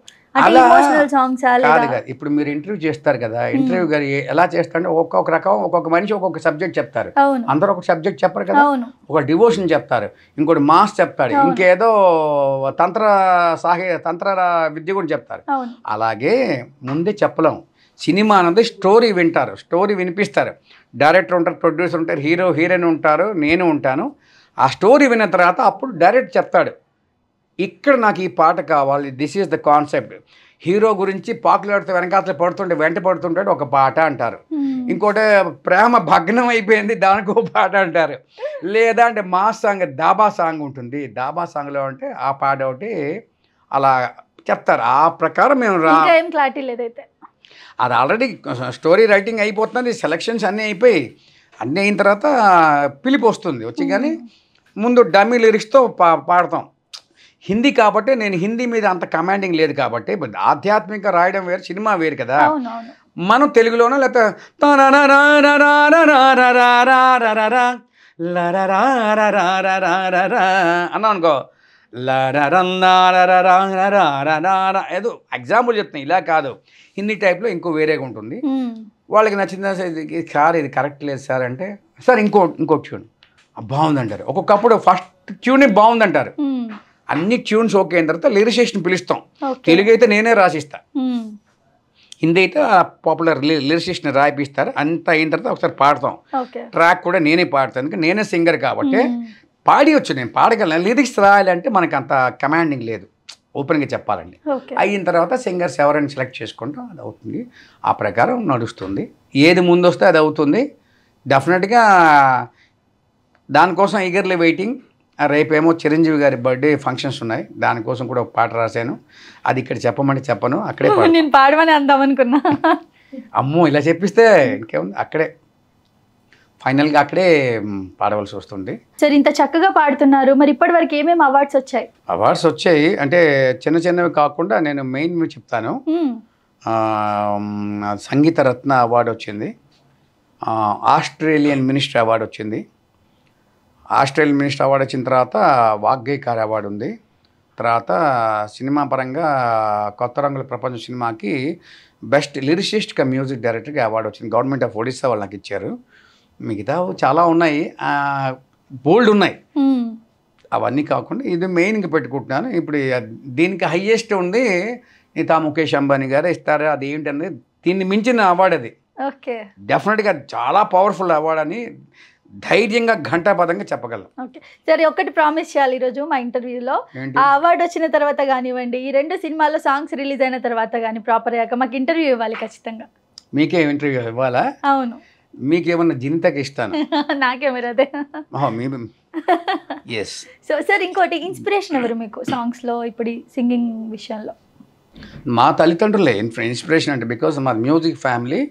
[SPEAKER 1] సాంగ్స్
[SPEAKER 2] కాదు కదా. ఇప్పుడు మీరు ఇంటర్వ్యూ చేస్తారు కదా, ఇంటర్వ్యూ గారు ఎలా చేస్తారంటే ఒక్కొక్క రకం ఒక్కొక్క మనిషి ఒక్కొక్క సబ్జెక్ట్ చెప్తారు. అందరూ ఒక సబ్జెక్ట్ చెప్పరు కదా. ఒక డివోషన్ చెప్తారు, ఇంకోటి మాస్ చెప్తాడు, ఇంకేదో తంత్ర విద్య కూడా చెప్తారు. అలాగే ముందే చెప్పలేం. సినిమా అన్నది స్టోరీ వింటారు, స్టోరీ వినిపిస్తారు. డైరెక్టర్ ఉంటారు, ప్రొడ్యూసర్ ఉంటారు, హీరో హీరోయిన్ ఉంటారు, నేను ఉంటాను. ఆ స్టోరీ విన్న తర్వాత అప్పుడు డైరెక్ట్ చెప్తాడు, ఇక్కడ నాకు ఈ పాట కావాలి, this is the concept. Hero గురించి పాపులారిటీ వెనకాతలు వెంట పడుతుంటాడు, ఒక పాట అంటారు. ఇంకోటి ప్రేమ భగ్నం అయిపోయింది, దానికి ఒక పాట అంటారు. లేదా అంటే మాస్ సాంగ్, దాబా సాంగ్ ఉంటుంది, దాబా సాంగ్లో అంటే ఆ పాట ఒకటి అలా చెప్తారు. ఆ ప్రకారం మేము
[SPEAKER 1] క్లారిటీ లేదైతే
[SPEAKER 2] అది ఆల్రెడీ స్టోరీ రైటింగ్ అయిపోతుంది, సెలక్షన్స్ అన్నీ అయిపోయి అన్నీ అయిన తర్వాత పిలిపి వచ్చి కానీ ముందు డమ్మీ లిరిక్స్తో పాడతాం. హిందీ కాబట్టి నేను హిందీ మీద అంత కమాండింగ్ లేదు కాబట్టి, ఆధ్యాత్మిక రాయడం వేరు, సినిమా వేరు కదా. మనం తెలుగులోనో లేకపోతే అన్నాం అనుకో, ఏదో ఎగ్జాంపుల్ చెప్తున్నాను, ఇలా కాదు. హిందీ టైప్లో ఇంకో వేరేగా ఉంటుంది. వాళ్ళకి నచ్చిందా సార్ ఇది కరెక్ట్ లేదు సార్ అంటే, సార్ ఇంకో ట్యూన్ బాగుందంటారు. ఒక్కొక్కప్పుడు ఫస్ట్ ట్యూనే బాగుందంటారు. అన్ని ట్యూన్స్ ఓకే అయిన తర్వాత లిరిసిస్ట్ని పిలుస్తాం. తెలుగు అయితే నేనే రాసిస్తా, హిందీ అయితే పాపులర్ లిరిసిస్ట్ని రాయిపిస్తారు. అంత అయిన తర్వాత ఒకసారి పాడతాం. ట్రాక్ కూడా నేనే పాడతాను, ఎందుకంటే నేనే సింగర్ కాబట్టి పాడియొచ్చు, నేను పాడగలను. లిరిక్స్ రాయాలంటే మనకు అంత కమాండింగ్ లేదు, ఓపెన్గా చెప్పాలండి. అయిన తర్వాత సింగర్స్ ఎవరైనా సెలెక్ట్ చేసుకుంటాం, అది అవుతుంది. ఆ ప్రకారం నడుస్తుంది. ఏది ముందు వస్తే అది అవుతుంది. డెఫినెట్గా దానికోసం ఈగర్లీ వెయిటింగ్. రేపేమో చిరంజీవి గారి బర్త్డే ఫంక్షన్స్ ఉన్నాయి, దానికోసం కూడా ఒక పాట రాశాను. అది ఇక్కడ చెప్పమంటే చెప్పను, అక్కడే
[SPEAKER 1] నేను పాడమని అందామనుకున్నా.
[SPEAKER 2] అమ్మో ఇలా చెప్పిస్తే ఇంకేముంది, అక్కడే ఫైనల్గా అక్కడే పాడవలసి వస్తుంది.
[SPEAKER 1] సరే, ఇంత చక్కగా పాడుతున్నారు, మరి ఇప్పటి వరకు ఏమేమి అవార్డ్స్ వచ్చాయి?
[SPEAKER 2] అవార్డ్స్ వచ్చాయి అంటే చిన్నవి కాకుండా నేను మెయిన్ చెప్తాను. సంగీత రత్న అవార్డు వచ్చింది, ఆస్ట్రేలియన్ మినిస్టర్ అవార్డు వచ్చింది. ఆస్ట్రేలియన్ మినిస్టర్ అవార్డు వచ్చిన తర్వాత వాగ్గేయకారి అవార్డు ఉంది. తర్వాత సినిమా పరంగా కొత్త రంగుల ప్రపంచ సినిమాకి బెస్ట్ లిరిసిస్ట్ కా మ్యూజిక్ డైరెక్టర్గా అవార్డు వచ్చింది. గవర్నమెంట్ ఆఫ్ ఒడిస్సా వాళ్ళు నాకు ఇచ్చారు. మిగతా చాలా ఉన్నాయి, బోల్డ్ ఉన్నాయి. అవన్నీ కాకుండా ఇది మెయిన్గా పెట్టుకుంటున్నాను. ఇప్పుడు దీనికి హయ్యెస్ట్ ఉంది నీతా ముఖేష్ అంబానీ గారు ఇస్తారు. అది ఏంటనేది దీన్ని మించిన అవార్డు అది. డెఫినెట్గా చాలా పవర్ఫుల్ అవార్డు అని ధైర్యంగా ఘంటాపదంగా చెప్పగలం.
[SPEAKER 1] ఓకే, సరే, ఒకటి ప్రామిస్ చేయాలి ఈరోజు మా ఇంటర్వ్యూలో. ఆ అవార్డు వచ్చిన తర్వాత కానివ్వండి, ఈ 2 సినిమాల్లో సాంగ్స్ రిలీజ్ అయిన తర్వాత కానీ ప్రాపర్ అయ్యాక మాకు ఇంటర్వ్యూ ఇవ్వాలి ఖచ్చితంగా.
[SPEAKER 2] మీకే ఇంటర్వ్యూ ఇవ్వాలా?
[SPEAKER 1] అవును.
[SPEAKER 2] మీకేమన్నా జింతకి ఇస్తాను.
[SPEAKER 1] నాకేమరా అదే. సో సార్, ఇంకోటి ఇన్స్పిరేషన్ ఎవరు మీకు సాంగ్స్లో ఇప్పుడు సింగింగ్ విషయంలో?
[SPEAKER 2] మా తల్లిదండ్రులే ఇన్స్పిరేషన్. అంటే బికాజ్ మా మ్యూజిక్ ఫ్యామిలీ.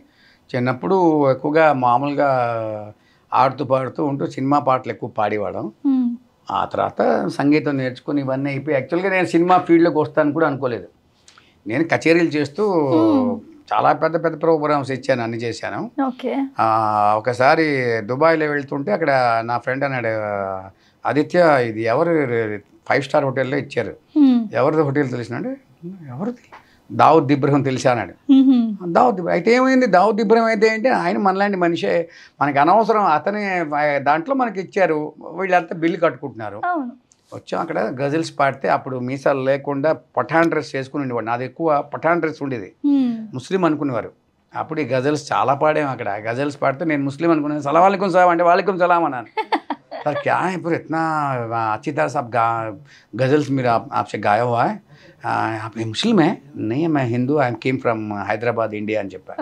[SPEAKER 2] చిన్నప్పుడు ఎక్కువగా మామూలుగా ఆడుతూ పాడుతూ ఉంటూ సినిమా పాటలు ఎక్కువ పాడేవాళ్ళం. ఆ తర్వాత సంగీతం నేర్చుకుని ఇవన్నీ అయిపోయి యాక్చువల్గా నేను సినిమా ఫీల్డ్లోకి వస్తాను కూడా అనుకోలేదు. నేను కచేరీలు చేస్తూ చాలా పెద్ద పెద్ద ప్రోగ్రామ్స్ ఇచ్చాను, అన్ని చేశాను. ఒకసారి దుబాయ్లో వెళ్తుంటే అక్కడ నా ఫ్రెండ్ అన్నాడు, ఆదిత్య ఇది ఎవరు 5 స్టార్ హోటల్లో ఇచ్చారు, ఎవరిది హోటల్ తెలిసినాడు? ఎవరిది? దావుద్ ఇబ్రహీం తెలిసా అన్నాడు. దావుద్ ఇబ్రహీం అయితే ఏమైంది? దావుద్ ఇబ్రహీం అయితే ఏంటి, ఆయన మనలాంటి మనిషే, మనకి అనవసరం, అతనే దాంట్లో మనకి ఇచ్చారు, వీళ్ళంతా బిల్లు కట్టుకుంటున్నారు. వచ్చాం, అక్కడ గజల్స్ పాడితే అప్పుడు మీసాలు లేకుండా పఠాన్ డ్రెస్ వేసుకుని ఉండేవాడు. నాది ఎక్కువ పఠాన్ డ్రెస్ ఉండేది, ముస్లిం అనుకునేవారు. అప్పుడు ఈ గజల్స్ చాలా పాడాము. అక్కడ గజల్స్ పాడితే నేను ముస్లిం అనుకున్నాను. సలాం వాలేకుం సలాం అంటే వాలేకుం సలాం అన్నాను. सर क्या है पूरे इतना अच्छी तरह से आप गज़ल्स मेरा आपसे गाया हुआ है, आप मुस्लिम है? नहीं, मैं हिंदू, आई केम फ्रమ్ హైదరాబాద్ ఇండియా అని చెప్పారు.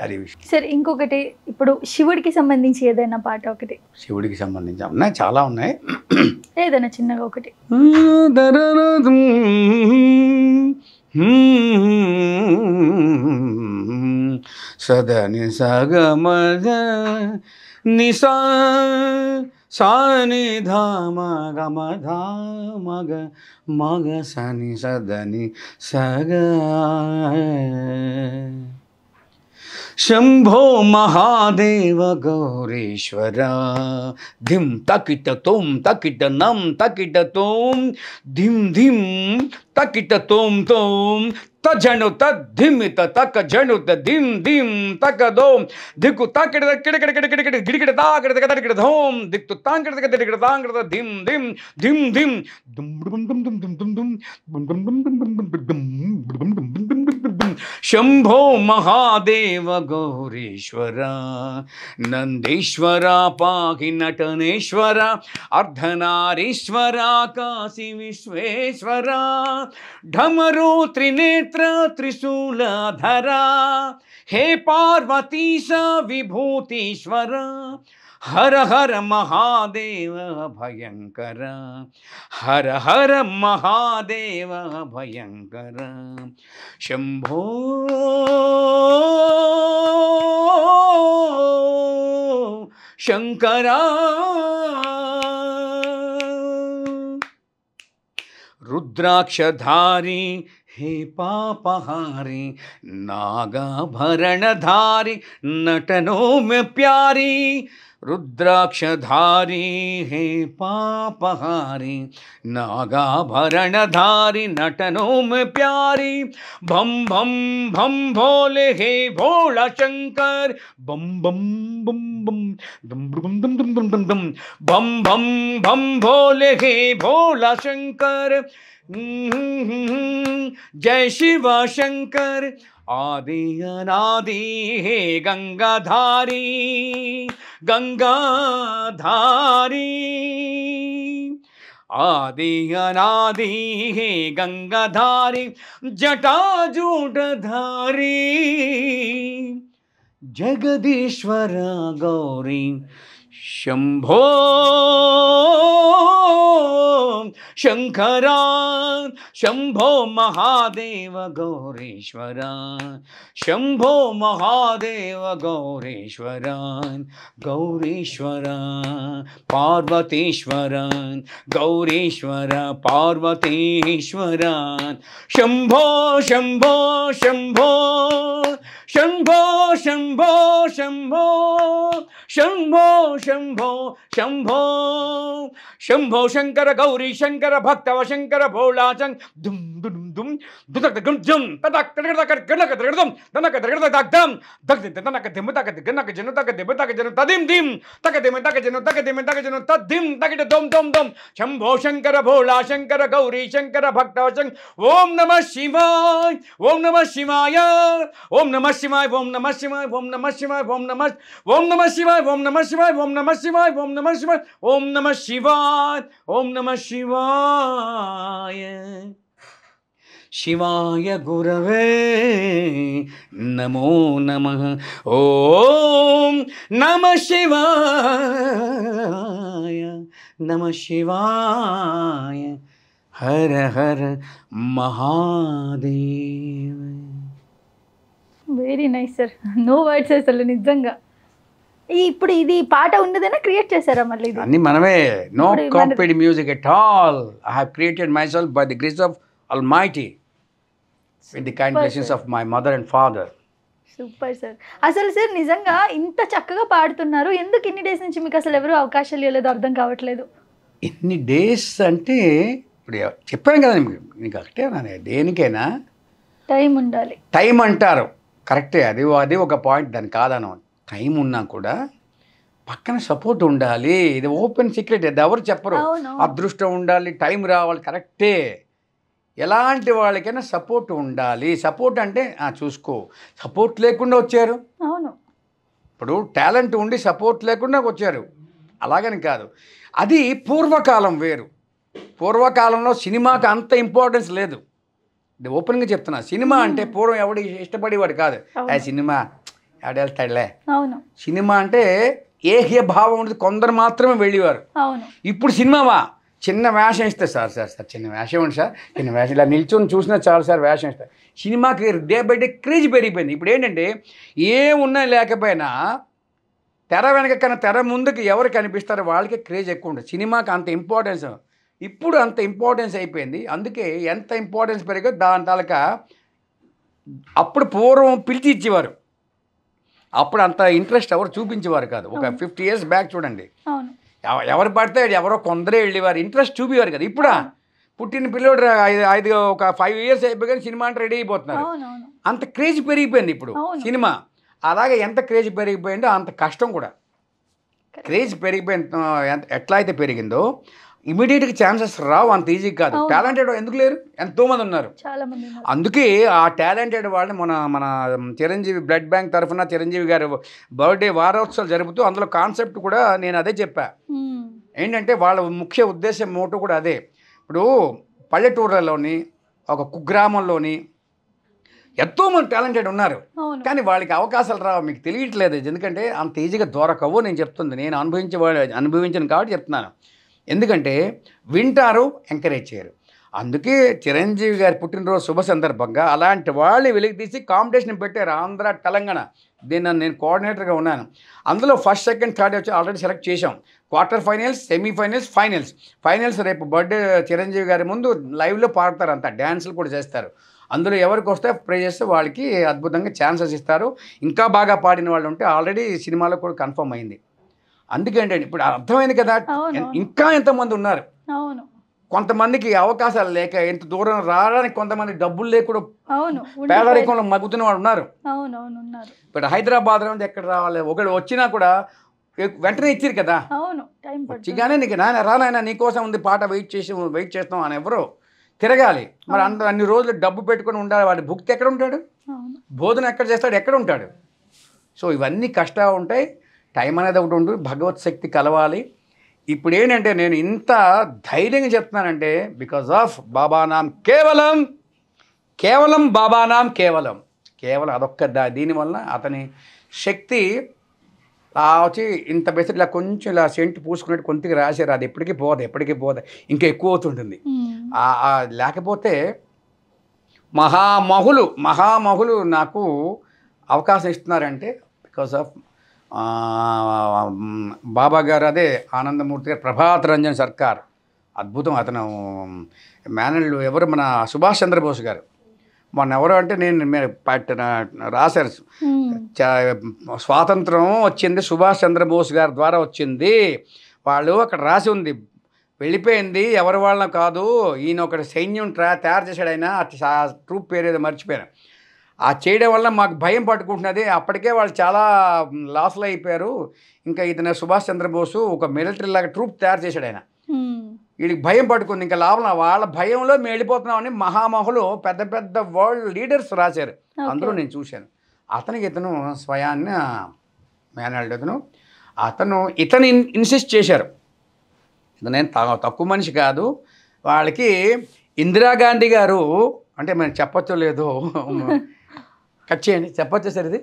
[SPEAKER 2] అది విషయం.
[SPEAKER 1] సరే, ఇంకొకటి ఇప్పుడు శివుడికి సంబంధించి ఏదైనా పాట ఒకటి.
[SPEAKER 2] శివుడికి సంబంధించి ఉన్నాయి, చాలా ఉన్నాయి.
[SPEAKER 1] ఏదైనా చిన్నగా ఒకటి.
[SPEAKER 2] సదని సగమద నిసా సాని ధామ గమ మగ మగ సని సదని సగ శంభో మహాదేవ గౌరీశ్వర ధిం తకిట తోం తకిట నం తకిట తోం ధిం ధిం తకిట తోం తోం తజను తద్ధిమిత తక జను ధిం ధిం తక దోం దిక్కు తాకిడ కిడకిడ గిడికిడ తాకిడ కదకిడ ధోం దిక్కు తాంకిడ కదకిడ తాంకిడ ధిం ధిం ధిం ధిం దుం దుం దుం దుం దుం దుం దుం శంభో మహాదేవ గౌరీశ్వర నందీశ్వర పాహి నటనేశ్వర అర్ధనారీశ్వర కాశీ విశ్వేశ్వర ఢమరు త్రినేత్ర త్రిశూలధర హే పార్వతీశ విభూతీశ్వర హర హర మహాదేవ భయంకర హర హర మహాదేవ భయంకర శంభో శంకర రుద్రాక్షధారి हे पापहारी नागाभरणधारी नटनो में प्यारी रुद्राक्षधारी हे पापहारी नागाभरणधारी नटनो में प्यारी भम भम भम भोले हे भोला शंकर बम बम बम बम दम दम दम दम दम दम दम बम बम बम भोले हे भोला शंकर जय शिव शंकर आदि अनादि हे गंगाधारी गंगाधारी आदि अनादि हे गंगाधारी जटाजूटधारी जगदीश्वर गौरी शंभो शंकरा शंभो महादेव गौरीश्वरा शंभो महादेव गौरीश्वरा गौरीश्वरा पार्वतीश्वरा गौरीश्वरा पार्वतीश्वरा शंभो शंभो शंभो शंभो शंभो शंभो शंभो शंभो शंभो शंभो शंकर गौरी शंकर भक्तव शंकर भोला शंकर दुम दुम दुम दुदक दुम जुम तदक तदक गणक दम तनक दगड़ दम दक तनक दिम तक गणक जनु तक दिम तक जनु तदिम दिम तक दिम तक जनु तदिम तक दम दम दम शंभो शंकर भोला शंकर गौरी शंकर भक्तव शंकर ओम नमः शिवाय ओम नमः शिवाय ओम नमः शिवाय ओम नमः शिवाय ओम नमः शिवाय ओम नमः शिवाय ओम नमः शिवाय ओम नमः शिवाय ओम नमः शिवाय ओम नमः शिवाय ओम नमः शिवाय शिवाय गुरवे नमो नमः ओम नमः शिवाय नमः शिवाय हर हर Mahadev
[SPEAKER 1] very nice sir no words అసలు నిజంగా ఇప్పుడు ఇది పాట ఉన్నదైనా క్రియేట్ చేశారా మళ్ళీ ఇది
[SPEAKER 2] అన్ని మనమే no copied music at all I have created myself by the grace of almighty with the kind blessings of my mother and father
[SPEAKER 1] super sir అసలు సార్ నిజంగా ఇంత చక్కగా పాడుతున్నారు ఎందుకు ఇన్ని డేస్ నుంచి మీకు అసలు ఎవరు అవకాశాలు ఇవ్వలేదు అర్థం కావట్లేదు
[SPEAKER 2] ఇన్ని డేస్ అంటే ఇప్పుడు చెప్పాను కదా నీకు ఒకటేనా దేనికైనా
[SPEAKER 1] టైం ఉండాలి
[SPEAKER 2] టైం అంటారు కరెక్టే అది ఒక పాయింట్ దాని కాదను టైం ఉన్నా కూడా పక్కన సపోర్ట్ ఉండాలి ఇది ఓపెన్ సీక్రెట్ అది ఎవరు చెప్పరు అదృష్టం ఉండాలి టైం రావాలి కరెక్టే ఎలాంటి వాళ్ళకైనా సపోర్ట్ ఉండాలి సపోర్ట్ అంటే చూసుకో సపోర్ట్ లేకుండా వచ్చారు
[SPEAKER 1] అవును
[SPEAKER 2] ఇప్పుడు టాలెంట్ ఉండి సపోర్ట్ లేకుండా వచ్చారు అలాగని కాదు అది పూర్వకాలం వేరు పూర్వకాలంలో సినిమాకి అంత ఇంపార్టెన్స్ లేదు ఇది ఓపెన్గా చెప్తున్నా సినిమా అంటే పూర్వం ఎవడు ఇష్టపడేవాడు కాదు ఆ సినిమా ఎవడెళ్తాడులే సినిమా అంటే ఏహ్య భావం ఉండేది కొందరు మాత్రమే వెళ్ళేవారు ఇప్పుడు సినిమావా చిన్న వేషం ఇస్తే సార్ చిన్న వేషం ఉంది సార్ చిన్న వేషం ఇలా నిల్చొని చూసినా చాలు సార్ వేషం ఇస్తారు సినిమాకి డే బై డే క్రేజ్ పెరిగిపోయింది ఇప్పుడు ఏంటంటే ఏమున్నా లేకపోయినా తెర వెనక కన్నా తెర ముందుకు ఎవరు కనిపిస్తారో వాళ్ళకే క్రేజ్ ఎక్కువ ఉంటుంది. సినిమాకి అంత ఇంపార్టెన్స్ ఇప్పుడు అంత ఇంపార్టెన్స్ అయిపోయింది. అందుకే ఎంత ఇంపార్టెన్స్ పెరిగో దాని తాలూకా అప్పుడు పూర్వం పిలిచి ఇచ్చేవారు, అప్పుడు అంత ఇంట్రెస్ట్ ఎవరు చూపించేవారు కాదు. ఒక 50 years బ్యాక్ చూడండి, ఎవరు పడితే ఎవరో కొందరే వెళ్ళేవారు, ఇంట్రెస్ట్ చూపేవారు కదా. ఇప్పుడు పుట్టిన పిల్లోడు ఒక 5 years అయిపోయి సినిమా అంటే రెడీ అయిపోతున్నారు. అంత క్రేజ్ పెరిగిపోయింది ఇప్పుడు సినిమా. అలాగే ఎంత క్రేజ్ పెరిగిపోయిందో అంత కష్టం కూడా. క్రేజ్ పెరిగిపోయింది, ఎట్లా అయితే పెరిగిందో ఇమీడియట్గా ఛాన్సెస్ రావు, అంత ఈజీ కాదు. టాలెంటెడ్ ఎందుకు లేరు, ఎంతోమంది ఉన్నారు. అందుకే ఆ టాలెంటెడ్ వాళ్ళని మన చిరంజీవి బ్లడ్ బ్యాంక్ తరఫున చిరంజీవి గారు బర్త్డే వారోత్సవాలు జరుపుతూ అందులో కాన్సెప్ట్ కూడా నేను అదే చెప్పా. ఏంటంటే వాళ్ళ ముఖ్య ఉద్దేశం మోటో కూడా అదే. ఇప్పుడు పల్లెటూర్లలోని ఒక కుగ్రామంలోని ఎంతోమంది టాలెంటెడ్ ఉన్నారు, కానీ వాళ్ళకి అవకాశాలు రావు. మీకు తెలియట్లేదు, ఎందుకంటే అంత ఈజీగా దొరకవు. నేను చెప్తుంది, నేను అనుభవించను కాబట్టి చెప్తున్నాను. ఎందుకంటే వింటారు, ఎంకరేజ్ చేయరు. అందుకే చిరంజీవి గారి పుట్టినరోజు శుభ సందర్భంగా అలాంటి వాళ్ళు వెలికి తీసి కాంపిటీషన్ పెట్టారు. ఆంధ్ర, తెలంగాణ. దీన్ని నేను కోఆర్డినేటర్గా ఉన్నాను. అందులో ఫస్ట్, సెకండ్, థర్డ్ వచ్చి ఆల్రెడీ సెలెక్ట్ చేశాం. క్వార్టర్ ఫైనల్స్, సెమీఫైనల్స్, ఫైనల్స్ రేపు బర్త్డే చిరంజీవి గారి ముందు లైవ్లో పాడతారు, అంతా డ్యాన్సులు కూడా చేస్తారు. అందులో ఎవరికి వస్తే ప్రే చేస్తే వాళ్ళకి అద్భుతంగా ఛాన్సెస్ ఇస్తారు. ఇంకా బాగా పాడిన వాళ్ళు ఉంటే ఆల్రెడీ సినిమాలో కూడా కన్ఫర్మ్ అయింది. అందుకేంటే ఇప్పుడు అర్థమైంది కదా, ఇంకా ఎంతమంది ఉన్నారు. కొంతమందికి అవకాశాలు లేక ఎంత దూరం రావడానికి కొంతమంది డబ్బులు లేకుండా పేదరికంలో మగ్గుతున్న వాళ్ళు ఉన్నారు. ఇప్పుడు హైదరాబాద్ నుంచి ఎక్కడ రావాలి, ఒకడు వచ్చినా కూడా వెంటనే ఇచ్చారు కదా, వచ్చిగానే నీకు రానాయన నీకోసం ఉంది పాట, వెయిట్ చేస్తాం అని ఎవరో తిరగాలి. మరి అన్ని రోజులు డబ్బు పెట్టుకొని ఉండాలి, వాడి భుక్తి ఎక్కడ ఉంటాడు, బోధన ఎక్కడ చేస్తాడు, ఎక్కడ ఉంటాడు. సో ఇవన్నీ కష్టాలు ఉంటాయి. టైం అనేది ఒకటి ఉంటుంది, భగవత్ శక్తి కలవాలి. ఇప్పుడు ఏంటంటే నేను ఇంత ధైర్యంగా చెప్తున్నానంటే బికాజ్ ఆఫ్ బాబానాం, కేవలం బాబానాం, కేవలం అదొక్క దీనివల్ల అతని శక్తి వచ్చి ఇంత బెస్ట్ ఇలా కొంచెం ఇలా సెంట్ పూసుకున్నట్టు కొంతకి రాశారు. అది ఎప్పటికీ పోదు, ఇంకా ఎక్కువ అవుతుంటుంది. లేకపోతే మహామహులు నాకు అవకాశం ఇస్తున్నారంటే బికాస్ ఆఫ్ బాబా గారు, అదే ఆనందమూర్తి గారు, ప్రభాత్ రంజన్ సర్కార్ అద్భుతం. అతను మేనల్డ్ ఎవరు, మన సుభాష్ చంద్రబోస్ గారు. మొన్న ఎవరు అంటే నేను రాశారు, స్వాతంత్రం వచ్చింది సుభాష్ చంద్రబోస్ గారి ద్వారా వచ్చింది. వాళ్ళు అక్కడ రాసి ఉంది, వెళ్ళిపోయింది ఎవరి వాళ్ళ కాదు, ఈయన ఒక సైన్యం తయారు చేశాడు. ఆయన ట్రూప్ పేరు ఏదో మర్చిపోయాను. ఆ చేయడం వల్ల మాకు భయం పట్టుకుంటున్నది. అప్పటికే వాళ్ళు చాలా లాస్లో అయిపోయారు. ఇంకా ఇతను సుభాష్ చంద్రబోసు ఒక మిలిటరీ లాగా ట్రూప్ తయారు చేశాడు. ఆయన వీడికి భయం పట్టుకుంది, ఇంకా లాభం, వాళ్ళ భయంలో మేము వెళ్ళిపోతున్నామని మహామహులు పెద్ద పెద్ద వరల్డ్ లీడర్స్ రాశారు. అందులో నేను చూశాను. ఇతను స్వయాన్ని మేనల్డ్ ఇతను ఇన్సిస్ట్ చేశారు. ఇతనేం తక్కువ మనిషి కాదు. వాళ్ళకి ఇందిరాగాంధీ గారు, అంటే మనం చెప్పచ్చో లేదో కట్ చేయండి, చెప్పొచ్చు సార్, ఇది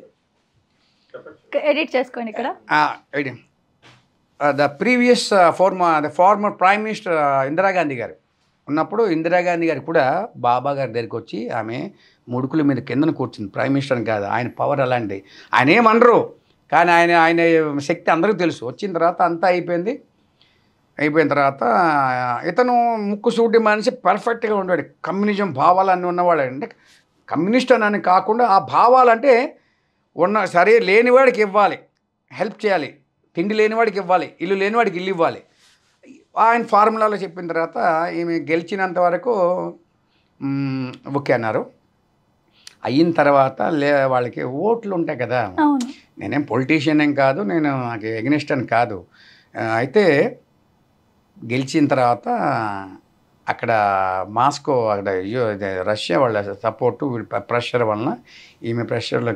[SPEAKER 1] ఎడిట్ చేసుకోండి ఇక్కడ.
[SPEAKER 2] The farmer prime minister Indira Gandhi గారు ఉన్నప్పుడు ఇందిరాగాంధీ గారు కూడా బాబా గారి దగ్గరికి వచ్చి ఆమె ముడుకుల మీద కిందన కూర్చుంది. ప్రైమ్ మినిస్టర్ కాదు, ఆయన పవర్ అలాంటిది, ఆయన ఏమనరు, కానీ ఆయన శక్తి అందరికీ తెలుసు. వచ్చిన తర్వాత అంతా అయిపోయిన తర్వాత ఇతను ముక్కుసూటి మనిషి, పర్ఫెక్ట్గా ఉండేవాడు. కమ్యూనిజం భావాలన్నీ ఉన్నవాడు. అంటే కమ్యూనిస్ట్ అని కాకుండా ఆ భావాలంటే సరే లేనివాడికి ఇవ్వాలి, హెల్ప్ చేయాలి, తిండి లేనివాడికి ఇవ్వాలి, ఇల్లు లేనివాడికి ఇల్లు ఇవ్వాలి. ఆయన ఫార్ములాలో చెప్పిన తర్వాత ఈమె గెలిచినంత వరకు ఓకే అన్నారు. అయిన తర్వాత వాళ్ళకి ఓట్లు ఉంటాయి కదా, నేనేం పొలిటీషియన్ ఏం కాదు, నాకు ఎగ్నిస్ట్ అని కాదు. అయితే గెలిచిన తర్వాత అక్కడ మాస్కో, అక్కడ రష్యా వాళ్ళ సపోర్టు, ప్రెషర్ వలన, ఈమె ప్రెషర్లో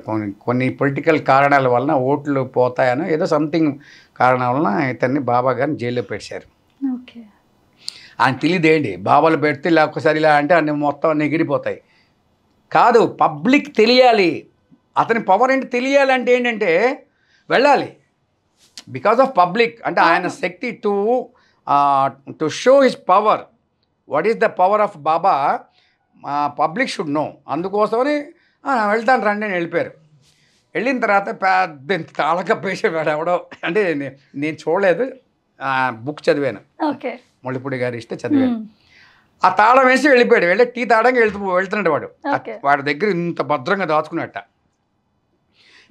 [SPEAKER 2] కొన్ని పొలిటికల్ కారణాల వలన ఓట్లు పోతాయనో ఏదో సంథింగ్ కారణాల వలన ఇతన్ని బాబా గారిని జైల్లో పెట్టారు. ఆయన తెలియదేంటి, బాబాలు పెడితే ఇలా ఒక్కసారి ఇలా అంటే అన్ని మొత్తం ఎగిరిపోతాయి. కాదు, పబ్లిక్ తెలియాలి, అతని పవర్ ఏంటి తెలియాలంటే ఏంటంటే వెళ్ళాలి. బికాస్ ఆఫ్ పబ్లిక్, అంటే ఆయన శక్తి to show his power, what is the power of Baba, public should know. అందుకోసమని వెళ్తాను రండి అని వెళ్ళిపోయారు. వెళ్ళిన తర్వాత పెద్ద తాళకప్పు వేసేవాడు ఎవడో, అంటే నేను చూడలేదు, బుక్ చదివాను,
[SPEAKER 1] ఓకే
[SPEAKER 2] ముళ్ళపూడి గారు ఇస్తే చదివాను. ఆ తాళం వేసి వెళ్ళిపోయాడు. వెళ్ళి టీ తాడానికి వెళ్తున్నాడు వాడు. వాడి దగ్గర ఇంత భద్రంగా దాచుకున్నట్ట.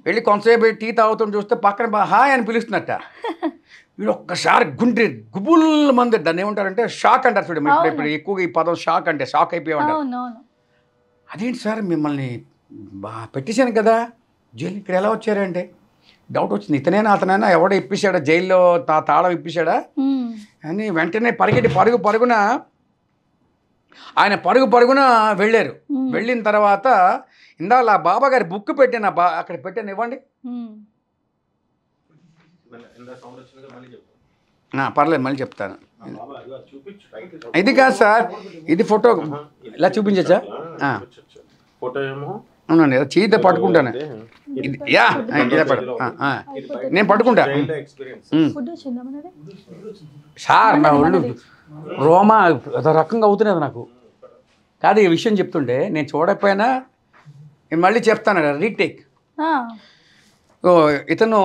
[SPEAKER 2] వెళ్ళి కొంతసేపు టీ తాగుతుంటే చూస్తే పక్కన హాయ్ అని పిలుస్తున్నట్ట. వీడు ఒక్కసారి గుండె గుబుల్ మంది, దాన్ని ఏమంటారంటే షాక్ అంటారు చూడండి. ఇప్పుడు ఎక్కువగా ఈ పదం షాక్ అంటే షాక్ అయిపోయామంటారు. అదేంటి సార్ మిమ్మల్ని పెట్టేశాను కదా జైలు, ఇక్కడ ఎలా వచ్చారంటే డౌట్ వచ్చింది. ఇతనైనా అతనైనా ఎవడో ఇప్పించాడా జైల్లో తాళం ఇప్పించాడా అని వెంటనే పరుగున ఆయన పరుగున వెళ్ళారు. వెళ్ళిన తర్వాత ఇందాక ఆ బాబా గారి బుక్ పెట్టాను, అక్కడ పెట్టాను, ఇవ్వండి. పర్లేదు మళ్ళీ చెప్తాను. ఇది కాదు సార్, ఇది ఫోటో ఇలా చూపించచ్చా? అవునండి, చీత పట్టుకుంటాను. యా నేను పట్టుకుంటా సార్. నా ఒళ్ళు రోమా రకంగా అవుతున్నది నాకు. కాదు ఈ విషయం చెప్తుంటే నేను చూడకపోయినా నేను మళ్ళీ చెప్తాను, రీటేక్. ఇతను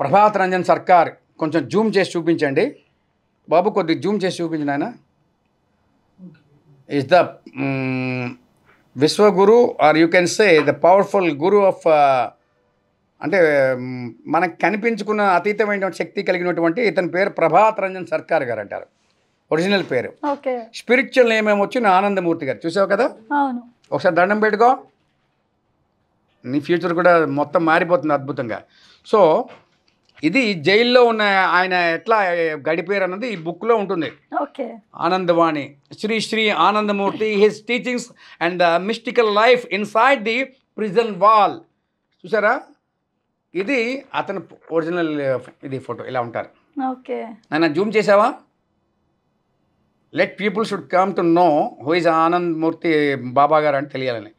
[SPEAKER 2] ప్రభాత్ రంజన్ సర్కార్. కొంచెం జూమ్ చేసి చూపించండి బాబు, కొద్దిగా జూమ్ చేసి చూపించండి. ఆయన is the Vishwaguru or you can say the powerful guru of, అంటే మనకు కనిపించుకున్న అతీతమైన శక్తి కలిగినటువంటి ఇతని పేరు ప్రభాత్ రంజన్ సర్కార్ గారు అంటారు, ఒరిజినల్ పేరు. స్పిరిచువల్ నేమ్ ఏమొచ్చి ఆనందమూర్తి గారు. చూసావు కదా, ఒకసారి దండం పెట్టుకో, నీ ఫ్యూచర్ కూడా మొత్తం మారిపోతుంది అద్భుతంగా. సో ఇది జైల్లో ఉన్న ఆయన ఎట్లా గడిపారు అన్నది ఈ బుక్లో ఉంటుంది. Anandavani Shri Shri Anandamurti, his teachings and the mystical life inside the prison wall. చూసారా, ఇది అతను ఒరిజినల్ ఇది ఫోటో. ఇలా ఉంటారు. ఆయన జూమ్ చేసావా? Let people should come to know who is Anandamurti Baba గారు అని తెలియాలని.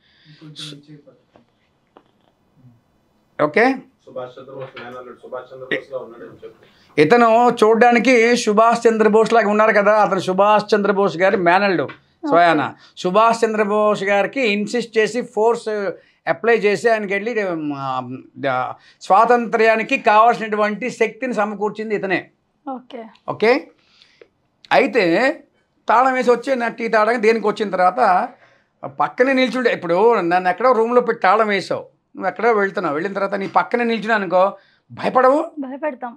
[SPEAKER 2] ఓకే, ఇతను చూడడానికి సుభాష్ చంద్రబోస్ లాగా ఉన్నారు కదా, అతను సుభాష్ చంద్రబోస్ గారి మేనల్డు స్వయాన. సుభాష్ చంద్రబోస్ గారికి ఇన్సిస్ట్ చేసి ఫోర్స్ అప్లై చేసి ఆయనకి వెళ్ళి స్వాతంత్ర్యానికి కావాల్సినటువంటి శక్తిని సమకూర్చింది ఇతనే. ఓకే, అయితే తాళం వేసి వచ్చి నా టీ తాళం దేనికి వచ్చిన తర్వాత పక్కనే నిల్చుండే. ఇప్పుడు నన్ను ఎక్కడో రూమ్లో పెట్టి తాళం వేసావు, నువ్వు ఎక్కడో వెళ్తున్నావు, వెళ్ళిన తర్వాత నీ పక్కనే నిల్చున్నా అనుకో, భయపడవు?
[SPEAKER 1] భయపడతాం.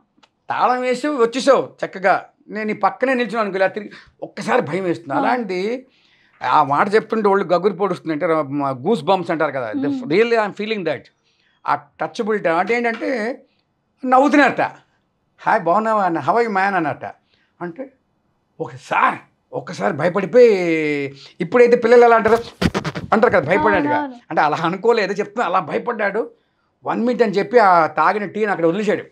[SPEAKER 2] తాళం వేసి వచ్చేసావు చక్కగా, నేను నీ పక్కనే నిల్చున్నాను అనుకో, ఇలా తిరిగి ఒక్కసారి భయం వేస్తుంది. అలాంటిది ఆ మాట చెప్తుంటే ఒళ్ళు గగురు పొడుస్తుంది, అంటే గూస్ బంప్స్ అంటారు కదా. Really I'm feeling that. ఆ టచబిలిటీ అంటే ఏంటంటే నవ్వుతున్నట్ట, హాయ్ బాగున్నావా అన్న, హవ్ యు మ్యాన్ అన్నట్ట. అంటే ఒక్కసారి భయపడిపోయి, ఇప్పుడైతే పిల్లలు ఎలా అంటారు కదా భయపడ్డాడుగా, అంటే అలా అనుకోలేదు చెప్తున్నా, అలా భయపడ్డాడు. 1 minute అని చెప్పి ఆ తాగిన టీని అక్కడ వదిలేశాడు.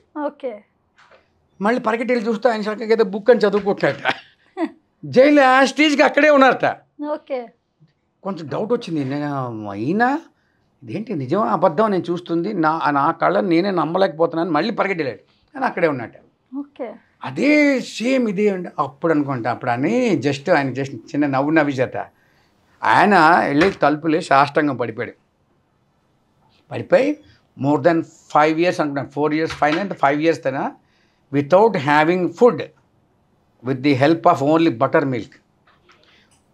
[SPEAKER 2] మళ్ళీ పరిగెట్టి వెళ్ళి చూస్తే ఆయన చక్కగా ఏదో బుక్ అని చదువుకుంటున్నట్ట. జైలు స్టేజ్కి అక్కడే ఉన్నారట. కొంచెం డౌట్ వచ్చింది, నేను అయినా ఇదేంటి నిజమా అబద్ధం నేను చూస్తుంది, నా కళ్ళని నేనే నమ్మలేకపోతున్నాను. మళ్ళీ పరిగెట్టి వెళ్ళాడు, అని అక్కడే ఉన్నట్ట. అదే సేమ్ ఇదే అండి అప్పుడు అనుకుంటా. అప్పుడు అని ఆయన జస్ట్ చిన్న నవ్విచేట ఆయన వెళ్ళి తలుపులే సాష్టంగం పడిపోయి మోర్ దెన్ 5 years అనుకుంటాను, 4 years, 5 years తన without having food, with the help of only butter milk.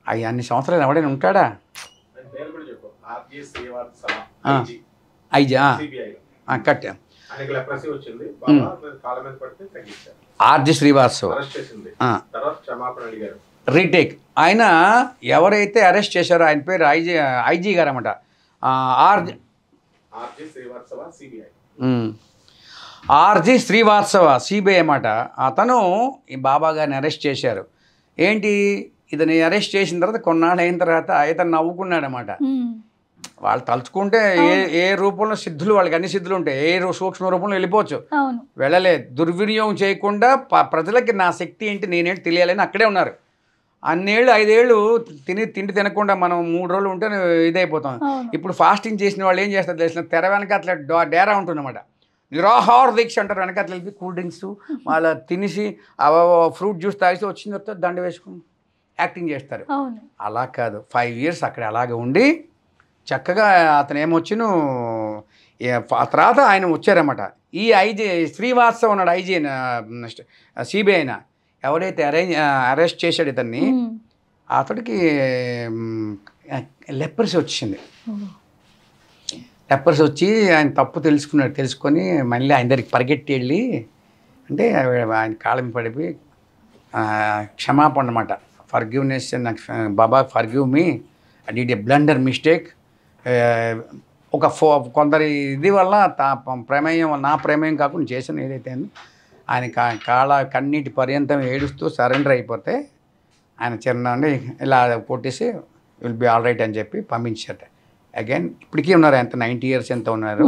[SPEAKER 2] అవి అన్ని సంవత్సరాలు ఎవడైనా ఉంటాడా? ఐజా కట్టా ఆర్జి శ్రీవాత్సవ రీటేక్. ఆయన ఎవరైతే అరెస్ట్ చేశారో ఆయన పేరు ఐజీ గారు అన్నమాట, ఆర్జి శ్రీవాత్సవ సిబిఐ అన్నమాట. అతను ఈ బాబా గారిని అరెస్ట్ చేశారు. ఏంటి, ఇతని అరెస్ట్ చేసిన తర్వాత కొన్నాళ్ళు అయిన తర్వాత ఇతను నవ్వుకున్నాడు అన్నమాట. వాళ్ళు తలుచుకుంటే ఏ రూపంలో సిద్ధులు, వాళ్ళకి అన్ని సిద్ధులు ఉంటాయి, ఏ సూక్ష్మ రూపంలో వెళ్ళిపోవచ్చు. వెళ్ళలేదు, దుర్వినియోగం చేయకుండా ప్రజలకి నా శక్తి ఏంటి నేనేంటి తెలియాలని అక్కడే ఉన్నారు. అన్నేళ్ళు 5 ఏళ్ళు తిండి తినకుండా మనం 3 రోజులు ఉంటే ఇదైపోతాం. ఇప్పుడు ఫాస్టింగ్ చేసిన వాళ్ళు ఏం చేస్తారు తెలిసిన, తెర వెనక అట్లా డేరా ఉంటుందన్నమాట. నిరాహార దీక్ష అంటారు, వెనక అట్లా వెళ్ళి కూల్ డ్రింక్స్ వాళ్ళ తినేసి ఫ్రూట్ జ్యూస్ తాగేసి వచ్చిన తర్వాత దండ వేసుకుని యాక్టింగ్ చేస్తారు. అలా కాదు, 5 years అక్కడ అలాగే ఉండి చక్కగా అతను ఏమొచ్చిను ఆ తర్వాత ఆయన వచ్చారన్నమాట. ఈ ఐజీ శ్రీవాస్తవ్ ఉన్నాడు, ఐజీ సిబిఐ అయినా ఎవరైతే అరెస్ట్ చేశాడు ఇతన్ని, అతడికి లెపర్సీ వచ్చింది. లెపర్సీ వచ్చి ఆయన తప్పు తెలుసుకొని మళ్ళీ ఆయన దగ్గరికి పరిగెట్టి వెళ్ళి అంటే ఆయన కాళ్ళ మీద పడిపోయి క్షమాపణ అన్నమాట. ఫర్గివ్నెస్, నాకు Baba forgive me, I did a blunder mistake. ఒక కొందరి ఇది వల్ల ప్రమేయం, నా ప్రమేయం కాకుండా చేసిన ఏదైతే ఆయన కన్నీటి పర్యంతం ఏడుస్తూ సరెండర్ అయిపోతే ఆయన చిన్న ఇలా కొట్టేసి విల్ బి ఆల్ రైట్ అని చెప్పి పంపించారట. అగైన్ ఇప్పటికీ ఉన్నారు, ఎంత 90 years ఎంత ఉన్నారు.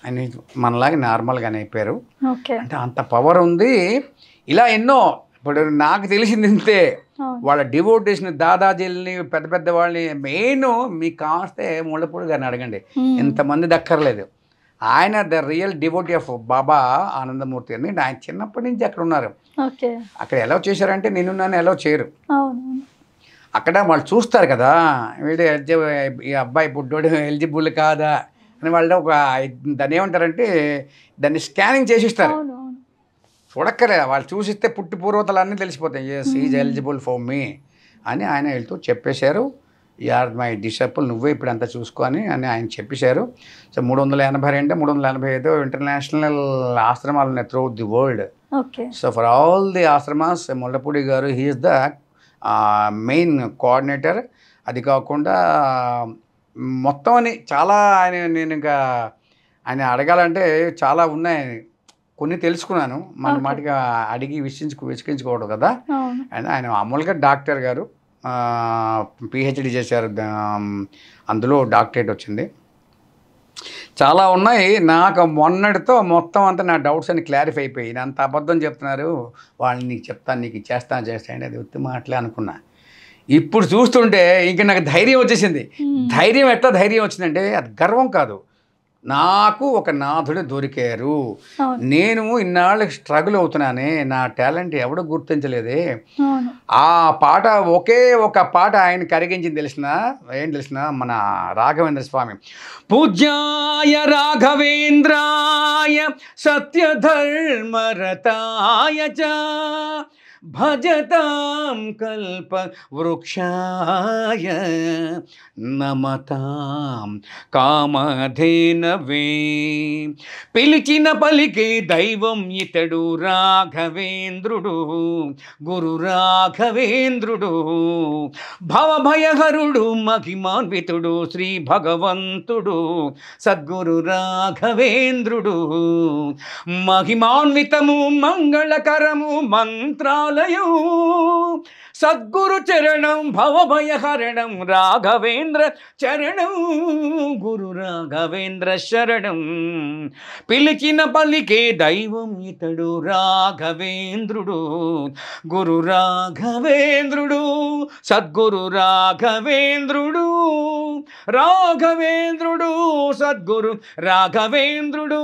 [SPEAKER 2] ఆయన మనలాగా నార్మల్గానే అయిపోయారు. అంటే అంత పవర్ ఉంది. ఇలా ఎన్నో ఇప్పుడు నాకు తెలిసింది ఇంతే. వాళ్ళ డివోటీస్ని, దాదాజీల్ని, పెద్ద పెద్ద వాళ్ళని, మెయిన్ మీకు కావస్తే ముళ్ళపూడి గారిని అడగండి, ఇంతమంది దక్కర్లేదు. ఆయన the real devotee of Baba ఆనందమూర్తి అని. ఆయన చిన్నప్పటి నుంచి అక్కడ ఉన్నారు. అక్కడ ఎలా చేశారంటే నిన్ను ఎలా చేయరు. అక్కడ వాళ్ళు చూస్తారు కదా, వీడు ఈ అబ్బాయి పుట్టోడు ఎలిజిబుల్ కాదా అని వాళ్ళు ఒక దాన్ని ఏమంటారంటే దాన్ని స్కానింగ్ చేసిస్తారు. చూడక్కలే, వాళ్ళు చూసిస్తే పుట్టి పూర్వతలన్నీ తెలిసిపోతాయి. Yes is eligible for me అని ఆయన వెళ్తూ చెప్పేశారు. ఆర్ మై డిసైపుల్, నువ్వే ఇప్పుడు అంతా చూసుకొని అని ఆయన చెప్పేశారు. సో 382 అంటే 345 ఇంటర్నేషనల్ ఆశ్రమాలు ఉన్నాయి through the world. So for all the ashramas Mullapudi గారు he is the main coordinator. అది కాకుండా మొత్తం అని చాలా నేను ఇంకా ఆయన అడగాలంటే చాలా ఉన్నాయి, కొన్ని తెలుసుకున్నాను. మన మాటగా అడిగి విసిగించుకోవడం కదా. అండ్ ఆయన మామూలుగా డాక్టర్ గారు, పిహెచ్డి చేశారు, అందులో డాక్టరేట్ వచ్చింది. చాలా ఉన్నాయి. నాకు మొన్నటితో మొత్తం అంతా నా డౌట్స్ అన్ని క్లారిఫై అయిపోయి, అంత అబద్ధం చెప్తున్నారు వాళ్ళని, నీకు చెప్తాను, నీకు చేస్తాను అది ఉత్తి మాటలే అనుకున్నా. ఇప్పుడు చూస్తుంటే ఇంక నాకు ధైర్యం వచ్చేసింది. ధైర్యం ఎట్లా ధైర్యం వచ్చిందంటే అది గర్వం కాదు, నాకు ఒక నాథుడు దొరికారు. నేను ఇన్నాళ్ళకి స్ట్రగుల్ అవుతున్నానే, నా టాలెంట్ ఎవడు గుర్తించలేదే. ఆ పాట ఒకే ఒక పాట ఆయన కరిగించింది ఏం తెలిసిన మన రాఘవేంద్ర స్వామి. పూజ్యాయ రాఘవేంద్రాయ సత్యధర్మరతాయ చ భజతాం కల్ప వృక్షాయ నమతాం కామధేనవే. పిలిచిన పలికే దైవం ఇతడు రాఘవేంద్రుడు, గురు రాఘవేంద్రుడు. భవభయహరుడు మహిమాన్వితుడు శ్రీ భగవంతుడు సద్గురు రాఘవేంద్రుడు. మహిమాన్వితము మంగళకరము మంత్రాలయం సద్గురు చరణం భవభయహరణం రాఘవేంద్ర చరణం గురు రాఘవేంద్ర శరణం. పిలిచిన పలికే దైవం ఇతడు రాఘవేంద్రుడు, గురు రాఘవేంద్రుడు సద్గురు రాఘవేంద్రుడు. రాఘవేంద్రుడు సద్గురు రాఘవేంద్రుడు.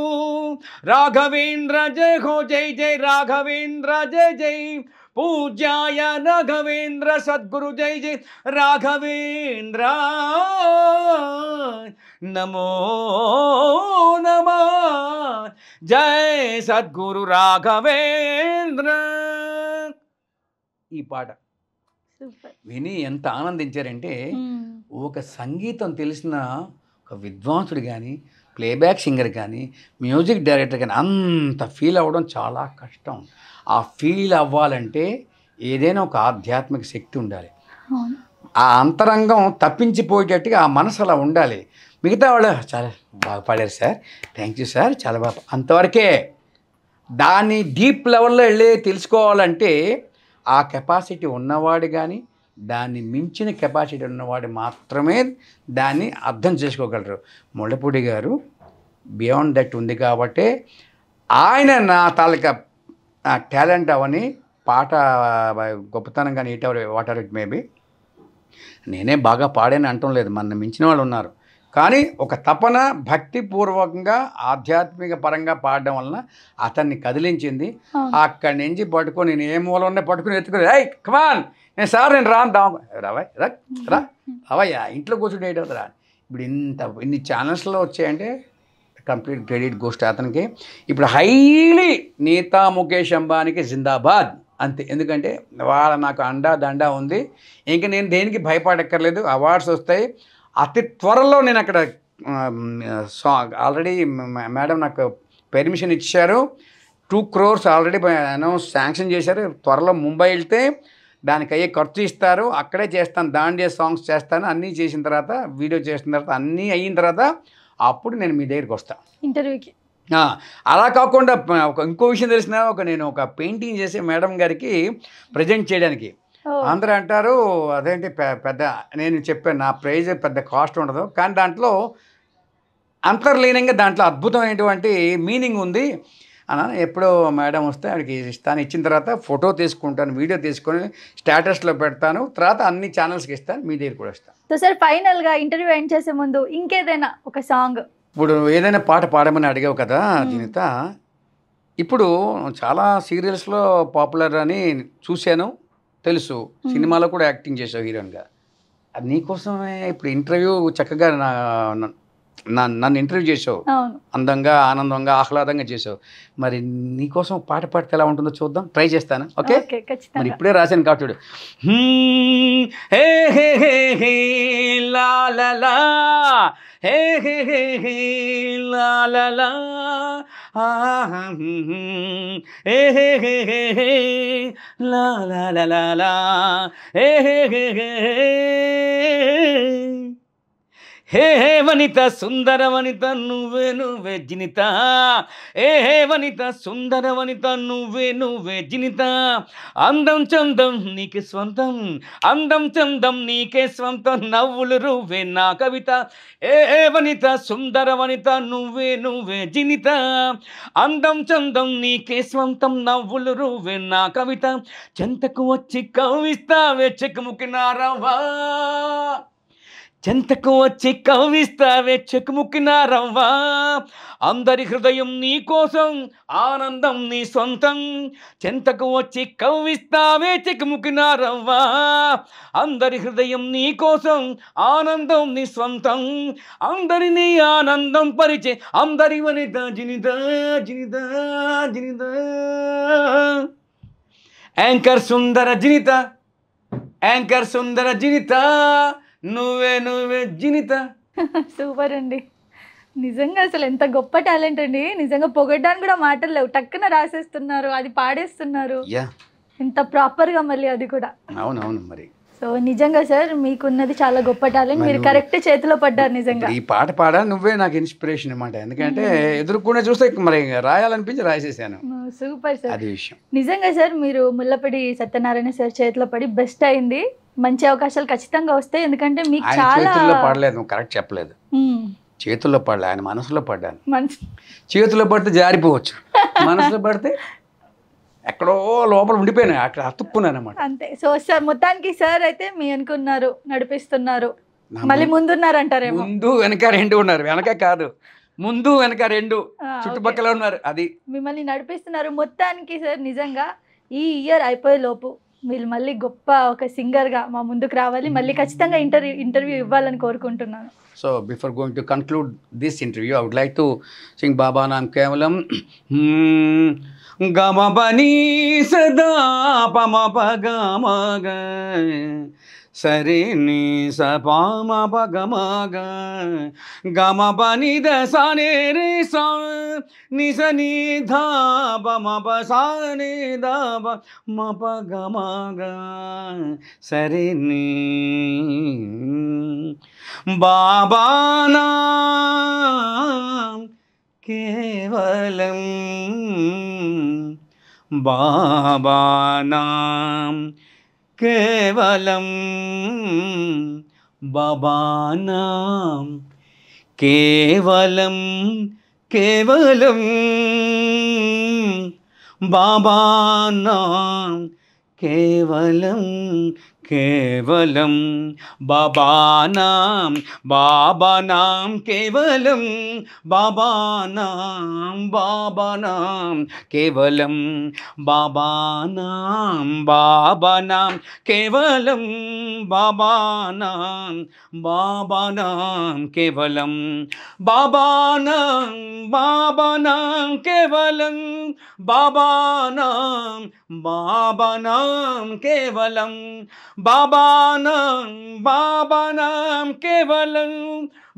[SPEAKER 2] రాఘవేంద్ర జయ హో జై జై రాఘవేంద్ర జయ జై. పూజ్యాయ రాఘవేంద్ర సద్గురు జై జై రాఘవేంద్ర నమో నమః. జై సద్గురు రాఘవేంద్ర. ఈ పాట విని ఎంత ఆనందించారంటే, ఒక సంగీతం తెలిసిన ఒక విద్వాంసుడు కానీ, ప్లేబ్యాక్ సింగర్ కానీ, మ్యూజిక్ డైరెక్టర్ కానీ అంత ఫీల్ అవ్వడం చాలా కష్టం. ఆ ఫీల్ అవ్వాలంటే ఏదైనా ఒక ఆధ్యాత్మిక శక్తి ఉండాలి. ఆ అంతరంగం తప్పించిపోయేటట్టుగా ఆ మనసు అలా ఉండాలి. మిగతా వాళ్ళు చాలా బాగా పాడారు సార్, థ్యాంక్ యూ సార్, చాలా బాగా, అంతవరకే. దాన్ని డీప్ లెవెల్లో వెళ్ళి తెలుసుకోవాలంటే ఆ కెపాసిటీ ఉన్నవాడు కానీ, దాన్ని మించిన కెపాసిటీ ఉన్నవాడు మాత్రమే దాన్ని అర్థం చేసుకోగలరు. ముళ్ళపూడి గారు బియాండ్ దట్ ఉంది కాబట్టి ఆయన నా తాలూకా టాలెంట్ అవని పాట గొప్పతనం కానీ వాట్ ఇట్ మేబీ, నేనే బాగా పాడాను అంటం లేదు, మన మించిన వాళ్ళు ఉన్నారు. కానీ ఒక తపన భక్తిపూర్వకంగా ఆధ్యాత్మిక పరంగా పాడడం వలన అతన్ని కదిలించింది. అక్కడి నుంచి పట్టుకొని నేను ఏ మూల ఉన్నా పట్టుకుని ఎత్తుకుని, ఐ కమాన్ నేను సార్ నేను రావా రావయ్యా ఇంట్లో కూర్చుంటే ఏటవుతుందా. ఇప్పుడు ఇన్ని ఛానల్స్లో వచ్చాయంటే కంప్లీట్ క్రెడిట్ గోస్ట్ అతనికి. ఇప్పుడు హైలీ నీతా ముఖేష్ అంబానీకి జిందాబాద్ అంతే. ఎందుకంటే వాళ్ళ నాకు అండా దండా ఉంది. ఇంక నేను దేనికి భయపడక్కర్లేదు. అవార్డ్స్ వస్తాయి అతి త్వరలో. నేను అక్కడ ఆల్రెడీ మేడం నాకు పర్మిషన్ ఇచ్చారు. 2 crores ఆల్రెడీ అనౌన్స్ శాంక్షన్ చేశారు. త్వరలో ముంబై వెళ్తే దానికి అయ్యే ఖర్చు ఇస్తారు, అక్కడే చేస్తాను. దాండియా సాంగ్స్ చేస్తాను. అన్నీ చేసిన తర్వాత, వీడియో చేసిన తర్వాత, అన్నీ అయిన తర్వాత అప్పుడు నేను మీ దగ్గరికి వస్తాను
[SPEAKER 1] ఇంటర్వ్యూకి.
[SPEAKER 2] అలా కాకుండా ఇంకో విషయం తెలిసిన నేను ఒక పెయింటింగ్ చేసి మేడం గారికి ప్రజెంట్ చేయడానికి. అందరూ అంటారు అదేంటి పెద్ద, నేను చెప్పాను నా ప్రైజ్ పెద్ద కాస్ట్ ఉండదు, కానీ దాంట్లో అంతర్లీనంగా దాంట్లో అద్భుతమైనటువంటి మీనింగ్ ఉంది అన్న. ఎప్పుడో మేడం వస్తే ఆడికి ఇస్తాను. ఇచ్చిన తర్వాత ఫోటో తీసుకుంటాను, వీడియో తీసుకొని స్టేటస్లో పెడతాను. తర్వాత అన్ని ఛానల్స్కి ఇస్తాను, మీ దగ్గర కూడా ఇస్తాను.
[SPEAKER 1] సో సార్ ఫైనల్గా ఇంటర్వ్యూ ఎండ్ చేసే ముందు ఇంకేదైనా ఒక సాంగ్,
[SPEAKER 2] ఇప్పుడు ఏదైనా పాట పాడమని అడిగావు కదా జీనిత. ఇప్పుడు చాలా సీరియల్స్లో పాపులర్ అని చూశాను, తెలుసు. సినిమాలో కూడా యాక్టింగ్ చేసావు హీరోయిన్గా. అది నీకోసమే ఇప్పుడు ఇంటర్వ్యూ చక్కగా నన్ను ఇంటర్వ్యూ చేసావు, అందంగా ఆనందంగా ఆహ్లాదంగా చేసావు. మరి నీకోసం పాట పాడితే ఎలా ఉంటుందో చూద్దాం, ట్రై చేస్తాను. ఓకే, మరి ఇప్పుడే రాశాను కాబట్టి. హే హే హే హే లా లా లా, హే హే హే హే లా లా లా, హే హే హే హే హే లా లా లా లా లా, హే హే హే హే హే హే వనిత సుందర వనిత నువ్వే నువ్వే జినిత, ఏ హే వనిత సుందర వనిత నువ్వే నువ్వే జినిత, అందం చందం నీకే స్వంతం, అందం చందం నీకే స్వంతం, నవ్వులు రువ్వే నా కవిత, ఏ హే వనిత సుందర వనిత నువ్వే నువ్వే జినిత, అందం చందం నీకే స్వంతం, నవ్వులు రువ్వే నా కవిత, చెంతకు వచ్చి కవిస్తావే చెక్కుముకినారవ్వా, చెంతకు వచ్చి కవిస్తావే చెక్కుముక్కినారవ్వా, అందరి హృదయం నీ కోసం ఆనందం నీ సొంతం, చెంతకు వచ్చి కవిస్తావే చెక్కుముక్కినారవ్వా, అందరి హృదయం నీ కోసం ఆనందం నీ సొంతం, అందరినీ ఆనందం పరిచే అందరి వనిత జినిత జినిత జినిత, యాంకర్ సుందర జినిత, యాంకర్ సుందర జినిత, నువ్వే నువ్వే జినిత.
[SPEAKER 1] సూపర్ అండి, నిజంగా అసలు ఎంత గొప్ప టాలెంట్ అండి. నిజంగా పొగడ్డానికి కూడా మాటలు లేవు, టక్కున రాసేస్తున్నారు, అది పాడేస్తున్నారు, ఎంత ప్రాపర్గా మళ్ళీ అది కూడా.
[SPEAKER 2] అవునవును మరి.
[SPEAKER 1] సో నిజంగా సార్ మీకున్నది చాలా గొప్ప టాలెంట్, మీరు కరెక్ట్ చేతిలో పడ్డారు నిజంగా.
[SPEAKER 2] ఈ పాట పాడా నువ్వే నాకు ఇన్స్పిరేషన్ అన్నమాట. ఎందుకంటే ఎదుర్కొనే చూస్తే మరి రాయాలనిపించి రాసేసాను.
[SPEAKER 1] సూపర్ సార్,
[SPEAKER 2] అది విషయం.
[SPEAKER 1] నిజంగా సార్ మీరు ముల్లపడి సత్యనారాయణ సార్ చేతిలో పడి బెస్ట్ అయింది. మంచి అవకాశాలు ఖచ్చితంగా వస్తాయి, ఎందుకంటే మీకు చాలా
[SPEAKER 2] పడలేదు, కరెక్ట్ చెప్పలేదు, చేతుల్లో పడలే, ఆయన మనసులో పడ్డాను. చేతుల్లో పడితే జారిపోవచ్చు, మనసులో పడితే ఎక్కడో లోపల ఉండిపోయినా, అక్కడ అతుక్కున్నాను అన్నమాట.
[SPEAKER 1] అంతే. సో సార్ మొత్తానికి సార్ అయితే మీ అనుకున్నారు, నడిపిస్తున్నారు, మళ్ళీ ముందున్నారు అంటారేమో.
[SPEAKER 2] ముందు వెనక రెండు ఉన్నారు, వెనక కాదు, ముందు వెనక రెండు చుట్టుపక్కల ఉన్నారు, అది
[SPEAKER 1] మిమ్మల్ని నడిపిస్తున్నారు. మొత్తానికి సార్ నిజంగా ఈ ఇయర్ అయిపోయే లోపు మీరు మళ్ళీ గొప్ప ఒక సింగర్గా మా ముందుకు రావాలి, మళ్ళీ ఖచ్చితంగా ఇంటర్వ్యూ ఇవ్వాలని కోరుకుంటున్నాను.
[SPEAKER 2] So before going to conclude this interview I would like to sing Baba Nam Kevalam గమ పని సదా పమ పగమగ సరే నీ సపామ పగమగ గమ పని దసానే రే సా నిస నీ ధా పమ పసానే దా మ పగమగ సరే నీ బాబా నామ్ కేవలం బాబా నామ్ కేవలం బాబా నామ్ కేవలం కేవలం బాబా నామ్ కేవలం కేవలం బాబానాం బాబానాం కేవలం బాబానాం బాబానాం కేవలం బాబానాం బాబానాం కేవలం బాబానాం బాబానాం కేవలం బాబానాం బాబానాం కేవలం బాబానాం బాబానాం కేవలం బాబానాం బాబానాం కేవలం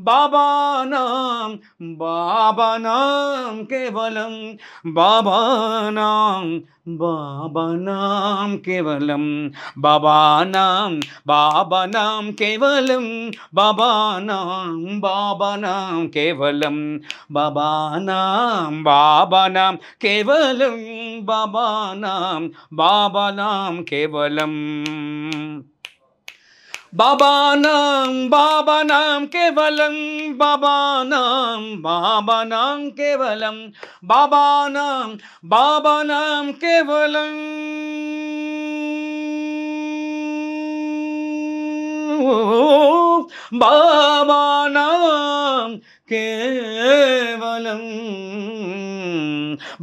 [SPEAKER 2] బాబానాం బాబానాం కేవలం బాబానాం బాబానాం కేవలం బాబానాం బాబానాం కేవలం బాబానాం బాబానాం కేవలం బాబానాం బాబానాం కేవలం బాబానాం బాబానాం కేవలం బాబానాం బాబానాం కేవలం బాబానాం బాబానాం కేవలం బాబానాం బాబానాం కేవలం బాబానాం కేవలం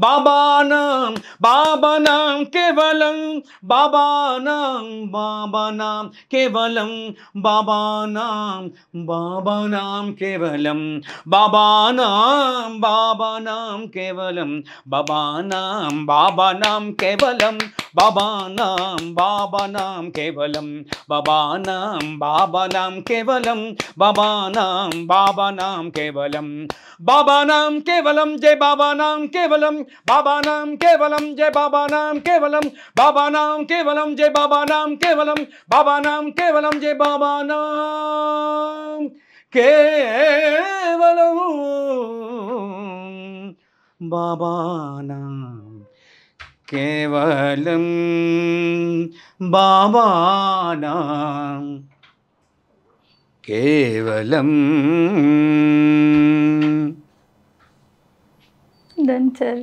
[SPEAKER 2] బాబానాం బాబానాం కేవలం బాబానాం బాబానాం కేవలం బాబానాం బాబానాం కేవలం బాబానాం బాబానాం కేవలం బాబానాం బాబానాం కేవలం బాబానాం బాబానాం కేవలం బాబానాం బాబానాం కేవలం బాబానాం బాబానాం కేవలం బాబానాం కేవలం జై బాబానాం కేవలం బాబానాం కేవలం జై బాబానాం కేవలం బాబానాం కేవలం జై బాబానాం కేవలం బాబానాం కేవలం జై బాబానాం కేవలం బాబానాం కేవలం బాబానాం కేవలం.
[SPEAKER 1] Done sir,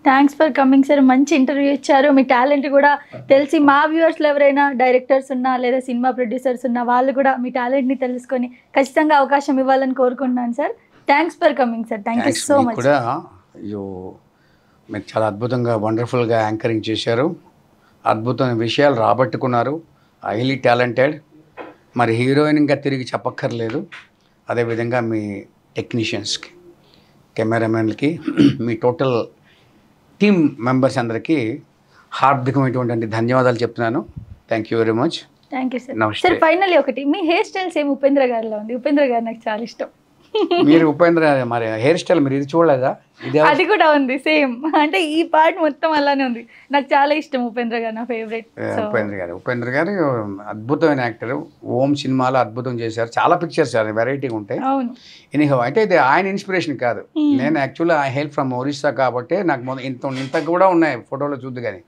[SPEAKER 1] thanks for coming sir. మంచి ఇంటర్వ్యూ ఇచ్చారు. మీ టాలెంట్ కూడా తెలిసి మా వ్యూవర్స్లో ఎవరైనా డైరెక్టర్స్ ఉన్నా లేదా సినిమా ప్రొడ్యూసర్స్ ఉన్నా వాళ్ళు కూడా మీ టాలెంట్ని తెలుసుకొని ఖచ్చితంగా అవకాశం ఇవ్వాలని కోరుకుంటున్నాను sir. Thanks for coming sir. Thank you so much.
[SPEAKER 2] కూడా మీరు చాలా అద్భుతంగా వండర్ఫుల్గా యాంకరింగ్ చేశారు. అద్భుతమైన విషయాలు రాబట్టుకున్నారు. Highly talented. మరి హీరోయిన్గా తిరిగి చెప్పక్కర్లేదు. అదేవిధంగా మీ టెక్నీషియన్స్కి, కెమెరామెన్లకి, మీ టోటల్ టీమ్ మెంబర్స్ అందరికీ హార్దికమైనటువంటి ధన్యవాదాలు చెప్తున్నాను. Thank you very much.
[SPEAKER 1] Thank you sir. Sir finally ఒకటి, మీ హెయిర్ స్టైల్ సేమ్ ఉపేంద్ర గారిలో ఉంది. ఉపేంద్ర గారు నాకు చాలా ఇష్టం.
[SPEAKER 2] మీరు ఉపేంద్ర మరి హెయిర్ స్టైల్ మీరు ఇది చూడలేదా?
[SPEAKER 1] అది కూడా ఉంది సేమ్. అంటే ఈ పార్ట్ మొత్తం అలానే ఉంది. నాకు చాలా ఇష్టం ఉపేంద్ర గారు, నా ఫేవరెట్.
[SPEAKER 2] ఉపేంద్ర గారు అద్భుతమైన యాక్టర్. ఓం సినిమాలో అద్భుతం చేశారు. చాలా పిక్చర్స్ వెరైటీగా ఉంటాయి.
[SPEAKER 1] అవును.
[SPEAKER 2] ఎనీహౌ, అయితే ఇది ఆయన ఇన్స్పిరేషన్ కాదు. నేను actually I hail from Orissa కాబట్టి నాకు ఇంత కూడా ఉన్నాయి ఫోటోలో చూద్దు. కానీ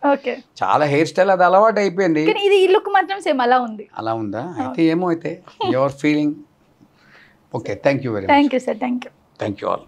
[SPEAKER 2] చాలా హెయిర్ స్టైల్ అది అలవాటు అయిపోయింది.
[SPEAKER 1] ఇది ఈ లుక్ మాత్రం సేమ్ అలా ఉంది.
[SPEAKER 2] అలా ఉందా? అయితే ఏమో అయితే your feeling. Okay, thank you very much.
[SPEAKER 1] Thank you sir. Thank you.
[SPEAKER 2] Thank you all.